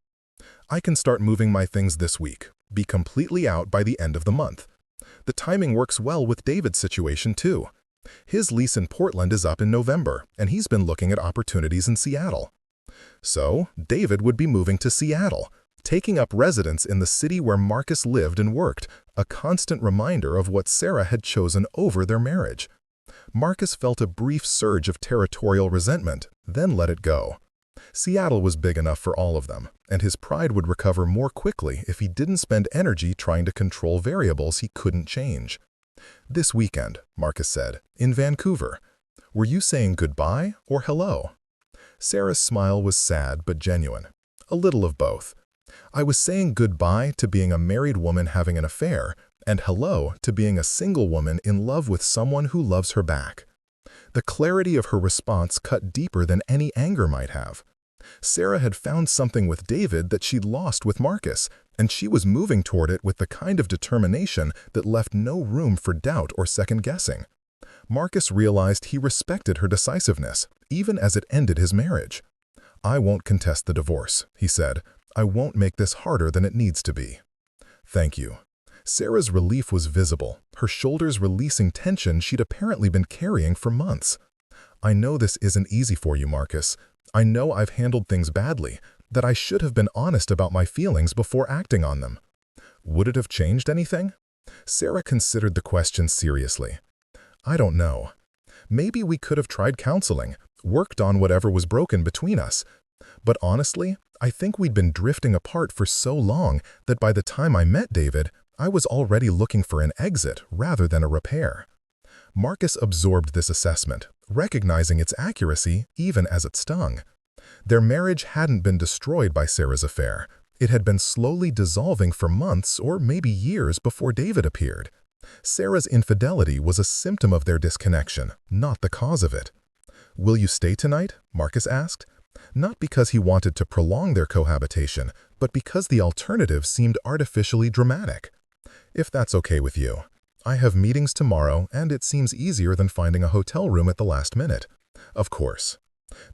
"I can start moving my things this week, be completely out by the end of the month. The timing works well with David's situation, too. His lease in Portland is up in November, and he's been looking at opportunities in Seattle." So, David would be moving to Seattle, taking up residence in the city where Marcus lived and worked, a constant reminder of what Sarah had chosen over their marriage. Marcus felt a brief surge of territorial resentment, then let it go. Seattle was big enough for all of them, and his pride would recover more quickly if he didn't spend energy trying to control variables he couldn't change. "This weekend," Marcus said, "in Vancouver. Were you saying goodbye or hello?" Sarah's smile was sad but genuine. "A little of both. I was saying goodbye to being a married woman having an affair, and hello to being a single woman in love with someone who loves her back." The clarity of her response cut deeper than any anger might have. Sarah had found something with David that she'd lost with Marcus, and she was moving toward it with the kind of determination that left no room for doubt or second-guessing. Marcus realized he respected her decisiveness, even as it ended his marriage. "I won't contest the divorce," he said. "I won't make this harder than it needs to be." "Thank you." Sarah's relief was visible, her shoulders releasing tension she'd apparently been carrying for months. "I know this isn't easy for you, Marcus. I know I've handled things badly, that I should have been honest about my feelings before acting on them." Would it have changed anything? Sarah considered the question seriously. "I don't know. Maybe we could have tried counseling, worked on whatever was broken between us. But honestly, I think we'd been drifting apart for so long that by the time I met David, I was already looking for an exit rather than a repair." Marcus absorbed this assessment, recognizing its accuracy even as it stung. Their marriage hadn't been destroyed by Sarah's affair. It had been slowly dissolving for months or maybe years before David appeared. Sarah's infidelity was a symptom of their disconnection, not the cause of it. "Will you stay tonight?" Marcus asked. Not because he wanted to prolong their cohabitation, but because the alternative seemed artificially dramatic. "If that's okay with you. I have meetings tomorrow, and it seems easier than finding a hotel room at the last minute." "Of course."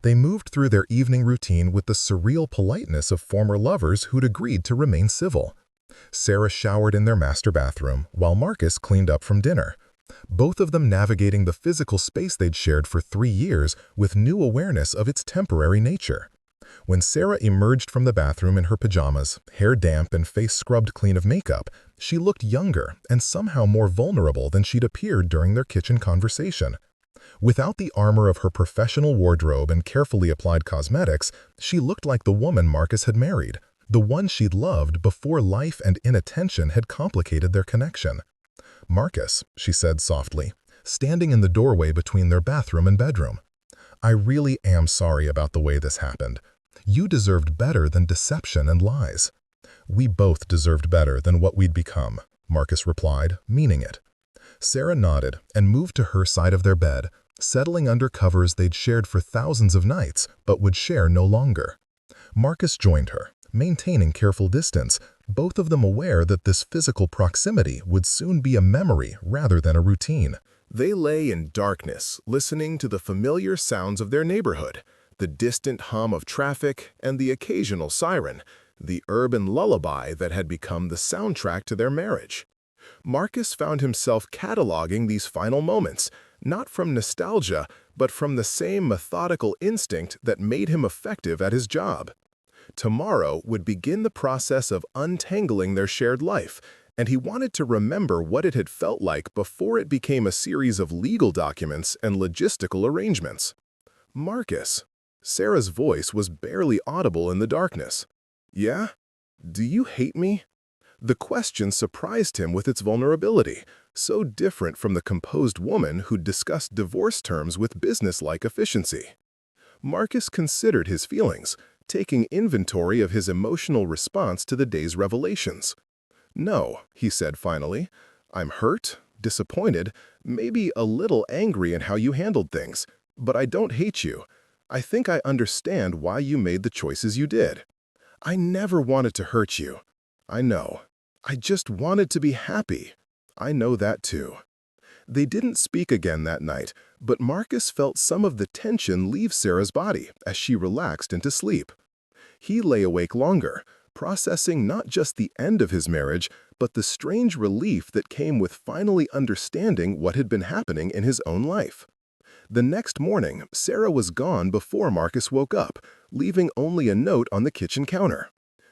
They moved through their evening routine with the surreal politeness of former lovers who'd agreed to remain civil. Sarah showered in their master bathroom, while Marcus cleaned up from dinner. Both of them navigating the physical space they'd shared for 3 years with new awareness of its temporary nature. When Sarah emerged from the bathroom in her pajamas, hair damp and face scrubbed clean of makeup, she looked younger and somehow more vulnerable than she'd appeared during their kitchen conversation. Without the armor of her professional wardrobe and carefully applied cosmetics, she looked like the woman Marcus had married, the one she'd loved before life and inattention had complicated their connection. "Marcus," she said softly, standing in the doorway between their bathroom and bedroom. "I really am sorry about the way this happened. You deserved better than deception and lies." "We both deserved better than what we'd become," Marcus replied, meaning it. Sarah nodded and moved to her side of their bed, settling under covers they'd shared for thousands of nights but would share no longer. Marcus joined her, maintaining careful distance, both of them aware that this physical proximity would soon be a memory rather than a routine. They lay in darkness, listening to the familiar sounds of their neighborhood, the distant hum of traffic and the occasional siren, the urban lullaby that had become the soundtrack to their marriage. Marcus found himself cataloging these final moments, not from nostalgia, but from the same methodical instinct that made him effective at his job. Tomorrow would begin the process of untangling their shared life, and he wanted to remember what it had felt like before it became a series of legal documents and logistical arrangements. "Marcus." Sarah's voice was barely audible in the darkness. "Yeah? Do you hate me?" The question surprised him with its vulnerability, so different from the composed woman who'd discussed divorce terms with businesslike efficiency. Marcus considered his feelings, taking inventory of his emotional response to the day's revelations. "No," he said finally. "I'm hurt, disappointed, maybe a little angry in how you handled things, but I don't hate you. I think I understand why you made the choices you did. I never wanted to hurt you. I know. I just wanted to be happy. I know that too." They didn't speak again that night, but Marcus felt some of the tension leave Sarah's body as she relaxed into sleep. He lay awake longer, processing not just the end of his marriage, but the strange relief that came with finally understanding what had been happening in his own life. The next morning, Sarah was gone before Marcus woke up, leaving only a note on the kitchen counter.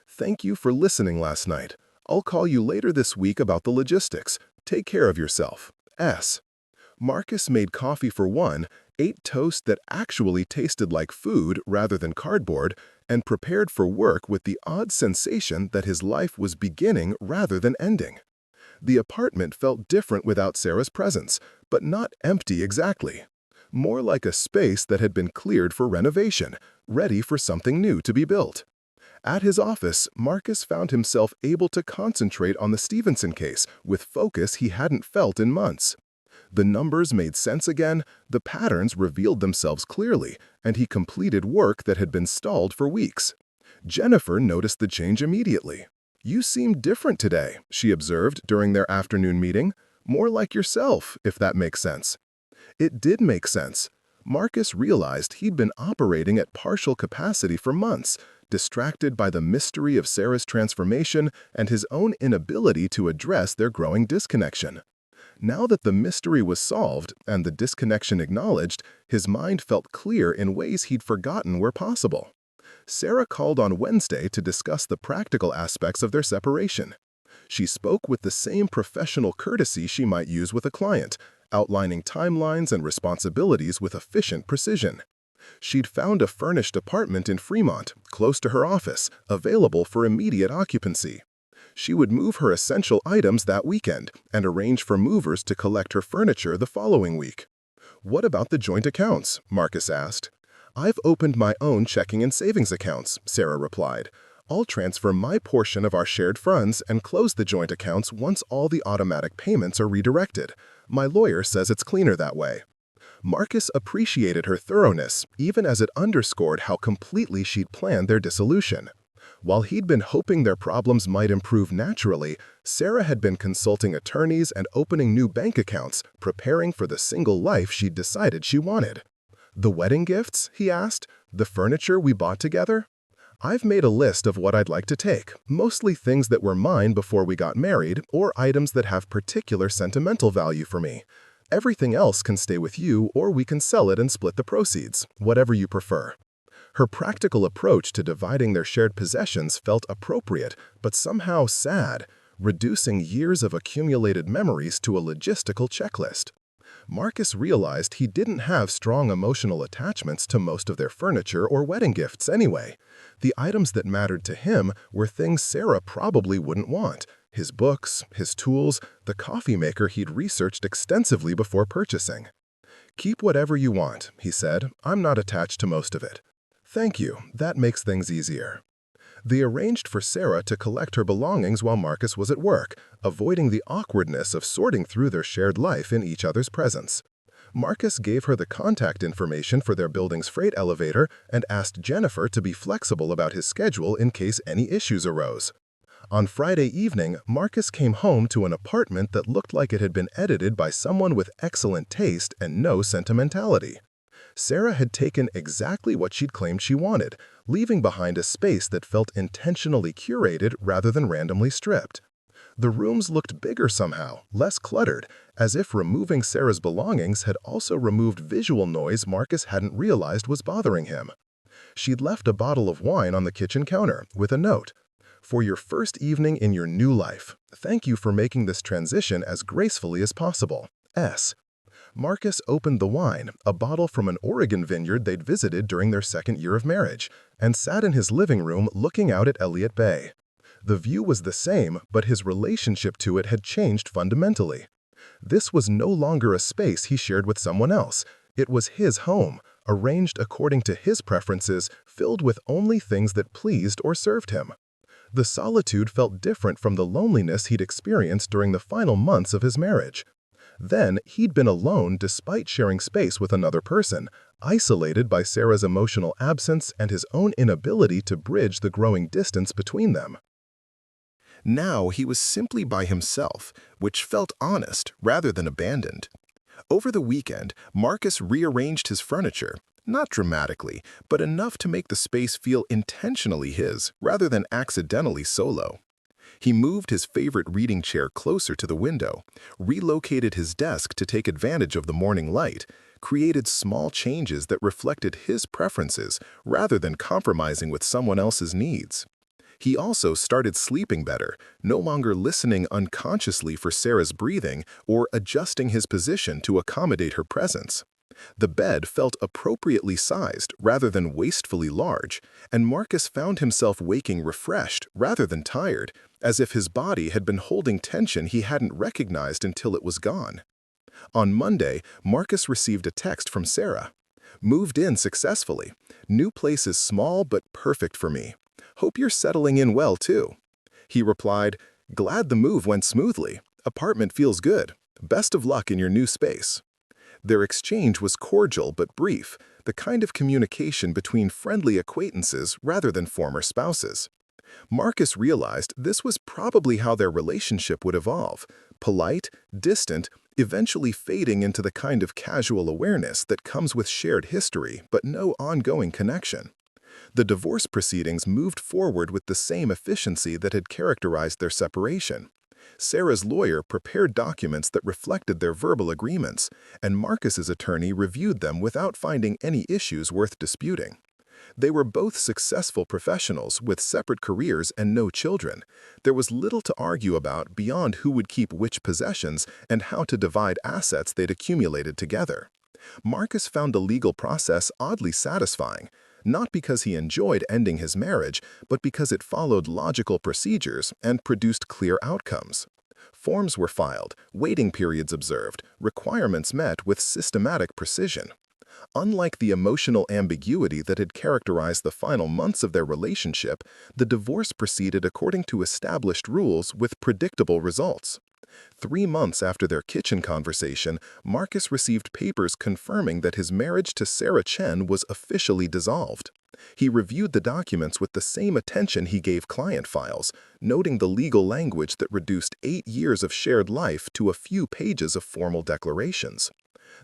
"Thank you for listening last night. I'll call you later this week about the logistics. Take care of yourself. S." Marcus made coffee for one, ate toast that actually tasted like food rather than cardboard, and prepared for work with the odd sensation that his life was beginning rather than ending. The apartment felt different without Sarah's presence, but not empty exactly. More like a space that had been cleared for renovation, ready for something new to be built. At his office, Marcus found himself able to concentrate on the Stevenson case with focus he hadn't felt in months. The numbers made sense again, the patterns revealed themselves clearly, and he completed work that had been stalled for weeks. Jennifer noticed the change immediately. "You seem different today," she observed during their afternoon meeting. "More like yourself, if that makes sense." It did make sense. Marcus realized he'd been operating at partial capacity for months, distracted by the mystery of Sarah's transformation and his own inability to address their growing disconnection. Now that the mystery was solved and the disconnection acknowledged, his mind felt clear in ways he'd forgotten were possible. Sarah called on Wednesday to discuss the practical aspects of their separation. She spoke with the same professional courtesy she might use with a client, outlining timelines and responsibilities with efficient precision. She'd found a furnished apartment in Fremont, close to her office, available for immediate occupancy. She would move her essential items that weekend and arrange for movers to collect her furniture the following week. "What about the joint accounts?" Marcus asked. "I've opened my own checking and savings accounts," Sarah replied. "I'll transfer my portion of our shared funds and close the joint accounts once all the automatic payments are redirected. My lawyer says it's cleaner that way." Marcus appreciated her thoroughness, even as it underscored how completely she'd planned their dissolution. While he'd been hoping their problems might improve naturally, Sarah had been consulting attorneys and opening new bank accounts, preparing for the single life she'd decided she wanted. "The wedding gifts?" he asked. "The furniture we bought together?" "I've made a list of what I'd like to take, mostly things that were mine before we got married or items that have particular sentimental value for me. Everything else can stay with you, or we can sell it and split the proceeds, whatever you prefer." Her practical approach to dividing their shared possessions felt appropriate, but somehow sad, reducing years of accumulated memories to a logistical checklist. Marcus realized he didn't have strong emotional attachments to most of their furniture or wedding gifts anyway. The items that mattered to him were things Sarah probably wouldn't want: his books, his tools, the coffee maker he'd researched extensively before purchasing. "Keep whatever you want," he said. "I'm not attached to most of it." "Thank you, that makes things easier." They arranged for Sarah to collect her belongings while Marcus was at work, avoiding the awkwardness of sorting through their shared life in each other's presence. Marcus gave her the contact information for their building's freight elevator and asked Jennifer to be flexible about his schedule in case any issues arose. On Friday evening, Marcus came home to an apartment that looked like it had been edited by someone with excellent taste and no sentimentality. Sarah had taken exactly what she'd claimed she wanted, leaving behind a space that felt intentionally curated rather than randomly stripped. The rooms looked bigger somehow, less cluttered, as if removing Sarah's belongings had also removed visual noise Marcus hadn't realized was bothering him. She'd left a bottle of wine on the kitchen counter, with a note: "For your first evening in your new life, thank you for making this transition as gracefully as possible. S." Marcus opened the wine, a bottle from an Oregon vineyard they'd visited during their second year of marriage, and sat in his living room looking out at Elliott Bay. The view was the same, but his relationship to it had changed fundamentally. This was no longer a space he shared with someone else. It was his home, arranged according to his preferences, filled with only things that pleased or served him. The solitude felt different from the loneliness he'd experienced during the final months of his marriage. Then, he'd been alone despite sharing space with another person, isolated by Sarah's emotional absence and his own inability to bridge the growing distance between them. Now he was simply by himself, which felt honest rather than abandoned. Over the weekend, Marcus rearranged his furniture, not dramatically, but enough to make the space feel intentionally his rather than accidentally solo. He moved his favorite reading chair closer to the window, relocated his desk to take advantage of the morning light, created small changes that reflected his preferences rather than compromising with someone else's needs. He also started sleeping better, no longer listening unconsciously for Sarah's breathing or adjusting his position to accommodate her presence. The bed felt appropriately sized rather than wastefully large, and Marcus found himself waking refreshed rather than tired, as if his body had been holding tension he hadn't recognized until it was gone. On Monday, Marcus received a text from Sarah. "Moved in successfully. New place is small but perfect for me. Hope you're settling in well too." He replied, "Glad the move went smoothly. Apartment feels good. Best of luck in your new space." Their exchange was cordial but brief, the kind of communication between friendly acquaintances rather than former spouses. Marcus realized this was probably how their relationship would evolve: polite, distant, eventually fading into the kind of casual awareness that comes with shared history but no ongoing connection. The divorce proceedings moved forward with the same efficiency that had characterized their separation. Sarah's lawyer prepared documents that reflected their verbal agreements, and Marcus's attorney reviewed them without finding any issues worth disputing. They were both successful professionals with separate careers and no children. There was little to argue about beyond who would keep which possessions and how to divide assets they'd accumulated together. Marcus found the legal process oddly satisfying, not because he enjoyed ending his marriage, but because it followed logical procedures and produced clear outcomes. Forms were filed, waiting periods observed, requirements met with systematic precision. Unlike the emotional ambiguity that had characterized the final months of their relationship, the divorce proceeded according to established rules with predictable results. 3 months after their kitchen conversation, Marcus received papers confirming that his marriage to Sarah Chen was officially dissolved. He reviewed the documents with the same attention he gave client files, noting the legal language that reduced 8 years of shared life to a few pages of formal declarations.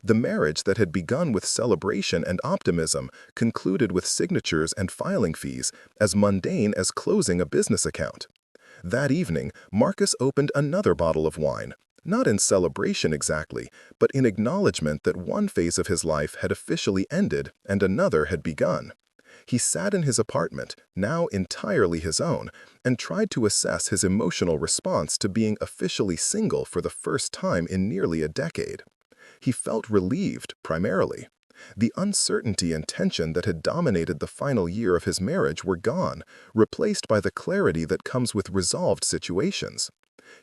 The marriage that had begun with celebration and optimism concluded with signatures and filing fees, as mundane as closing a business account. That evening, Marcus opened another bottle of wine, not in celebration exactly, but in acknowledgement that one phase of his life had officially ended and another had begun. He sat in his apartment, now entirely his own, and tried to assess his emotional response to being officially single for the first time in nearly a decade. He felt relieved, primarily. The uncertainty and tension that had dominated the final year of his marriage were gone, replaced by the clarity that comes with resolved situations.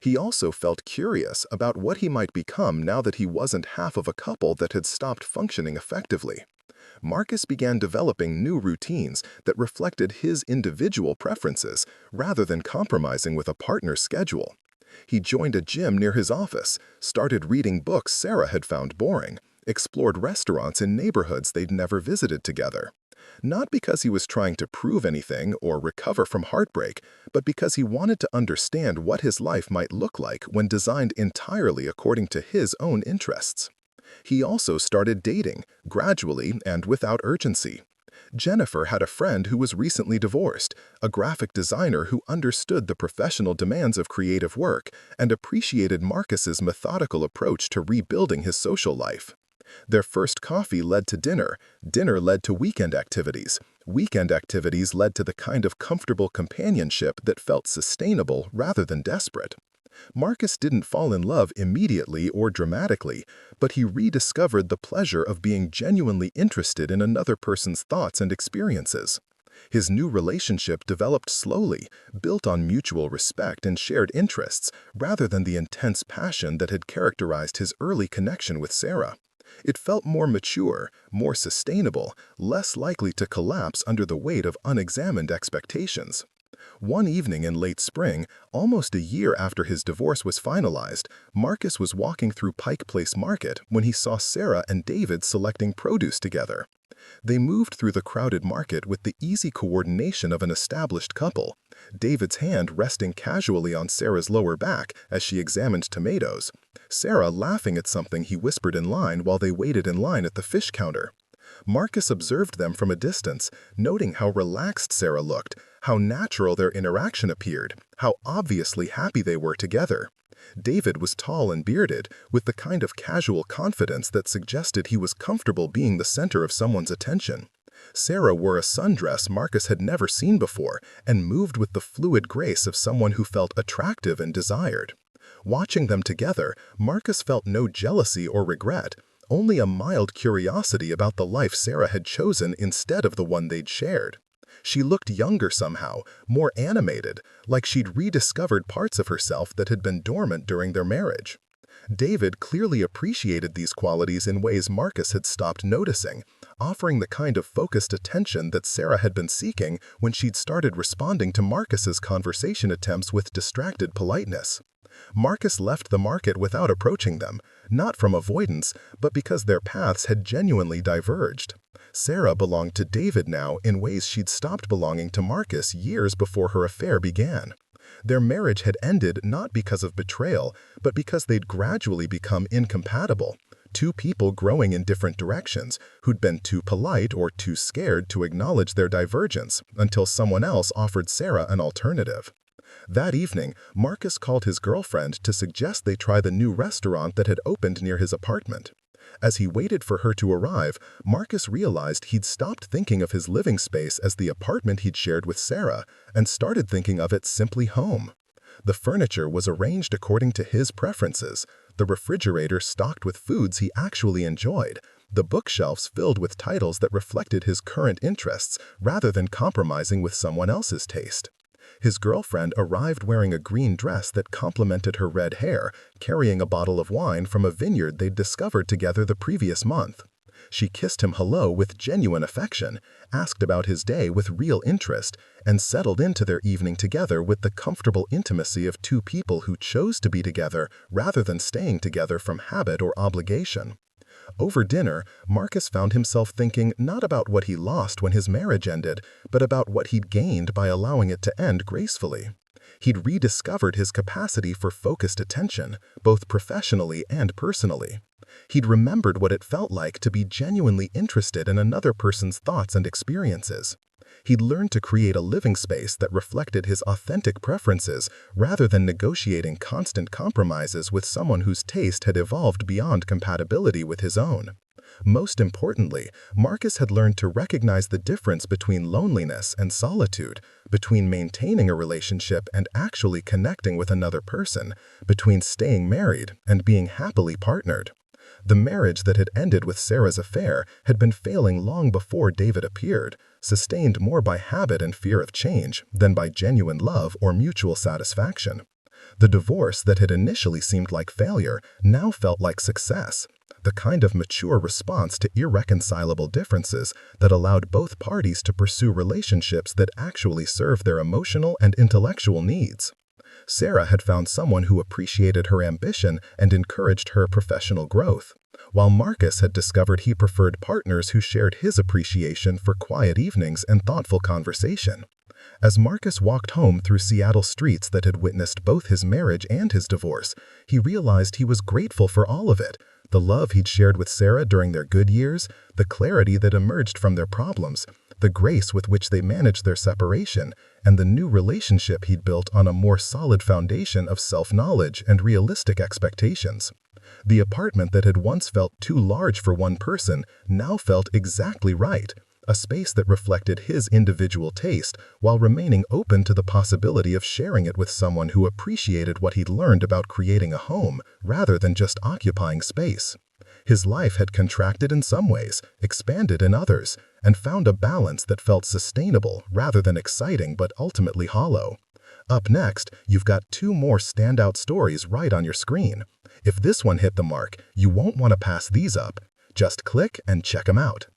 He also felt curious about what he might become now that he wasn't half of a couple that had stopped functioning effectively. Marcus began developing new routines that reflected his individual preferences rather than compromising with a partner's schedule. He joined a gym near his office, started reading books Sarah had found boring, explored restaurants in neighborhoods they'd never visited together. Not because he was trying to prove anything or recover from heartbreak, but because he wanted to understand what his life might look like when designed entirely according to his own interests. He also started dating, gradually and without urgency. Jennifer had a friend who was recently divorced, a graphic designer who understood the professional demands of creative work and appreciated Marcus's methodical approach to rebuilding his social life. Their first coffee led to dinner, dinner led to weekend activities led to the kind of comfortable companionship that felt sustainable rather than desperate. Marcus didn't fall in love immediately or dramatically, but he rediscovered the pleasure of being genuinely interested in another person's thoughts and experiences. His new relationship developed slowly, built on mutual respect and shared interests, rather than the intense passion that had characterized his early connection with Sarah. It felt more mature, more sustainable, less likely to collapse under the weight of unexamined expectations. One evening in late spring, almost a year after his divorce was finalized, Marcus was walking through Pike Place Market when he saw Sarah and David selecting produce together. They moved through the crowded market with the easy coordination of an established couple, David's hand resting casually on Sarah's lower back as she examined tomatoes, Sarah laughing at something he whispered in line while they waited in line at the fish counter. Marcus observed them from a distance, noting how relaxed Sarah looked, how natural their interaction appeared, how obviously happy they were together. David was tall and bearded, with the kind of casual confidence that suggested he was comfortable being the center of someone's attention. Sarah wore a sundress Marcus had never seen before and moved with the fluid grace of someone who felt attractive and desired. Watching them together, Marcus felt no jealousy or regret, only a mild curiosity about the life Sarah had chosen instead of the one they'd shared. She looked younger somehow, more animated, like she'd rediscovered parts of herself that had been dormant during their marriage. David clearly appreciated these qualities in ways Marcus had stopped noticing, offering the kind of focused attention that Sarah had been seeking when she'd started responding to Marcus's conversation attempts with distracted politeness. Marcus left the market without approaching them, not from avoidance, but because their paths had genuinely diverged. Sarah belonged to David now in ways she'd stopped belonging to Marcus years before her affair began. Their marriage had ended not because of betrayal, but because they'd gradually become incompatible. Two people growing in different directions who'd been too polite or too scared to acknowledge their divergence until someone else offered Sarah an alternative. That evening, Marcus called his girlfriend to suggest they try the new restaurant that had opened near his apartment. As he waited for her to arrive, Marcus realized he'd stopped thinking of his living space as the apartment he'd shared with Sarah and started thinking of it simply home. The furniture was arranged according to his preferences, the refrigerator stocked with foods he actually enjoyed, the bookshelves filled with titles that reflected his current interests rather than compromising with someone else's taste. His girlfriend arrived wearing a green dress that complemented her red hair, carrying a bottle of wine from a vineyard they'd discovered together the previous month. She kissed him hello with genuine affection, asked about his day with real interest, and settled into their evening together with the comfortable intimacy of two people who chose to be together rather than staying together from habit or obligation. Over dinner, Marcus found himself thinking not about what he lost when his marriage ended, but about what he'd gained by allowing it to end gracefully. He'd rediscovered his capacity for focused attention, both professionally and personally. He'd remembered what it felt like to be genuinely interested in another person's thoughts and experiences. He'd learned to create a living space that reflected his authentic preferences rather than negotiating constant compromises with someone whose taste had evolved beyond compatibility with his own. Most importantly, Marcus had learned to recognize the difference between loneliness and solitude, between maintaining a relationship and actually connecting with another person, between staying married and being happily partnered. The marriage that had ended with Sarah's affair had been failing long before David appeared, sustained more by habit and fear of change than by genuine love or mutual satisfaction. The divorce that had initially seemed like failure now felt like success, the kind of mature response to irreconcilable differences that allowed both parties to pursue relationships that actually served their emotional and intellectual needs. Sarah had found someone who appreciated her ambition and encouraged her professional growth, while Marcus had discovered he preferred partners who shared his appreciation for quiet evenings and thoughtful conversation. As Marcus walked home through Seattle streets that had witnessed both his marriage and his divorce, he realized he was grateful for all of it: the love he'd shared with Sarah during their good years, the clarity that emerged from their problems, the grace with which they managed their separation, and the new relationship he'd built on a more solid foundation of self-knowledge and realistic expectations. The apartment that had once felt too large for one person now felt exactly right, a space that reflected his individual taste while remaining open to the possibility of sharing it with someone who appreciated what he'd learned about creating a home rather than just occupying space. His life had contracted in some ways, expanded in others, and found a balance that felt sustainable rather than exciting but ultimately hollow. Up next, you've got two more standout stories right on your screen. If this one hit the mark, you won't want to pass these up. Just click and check them out.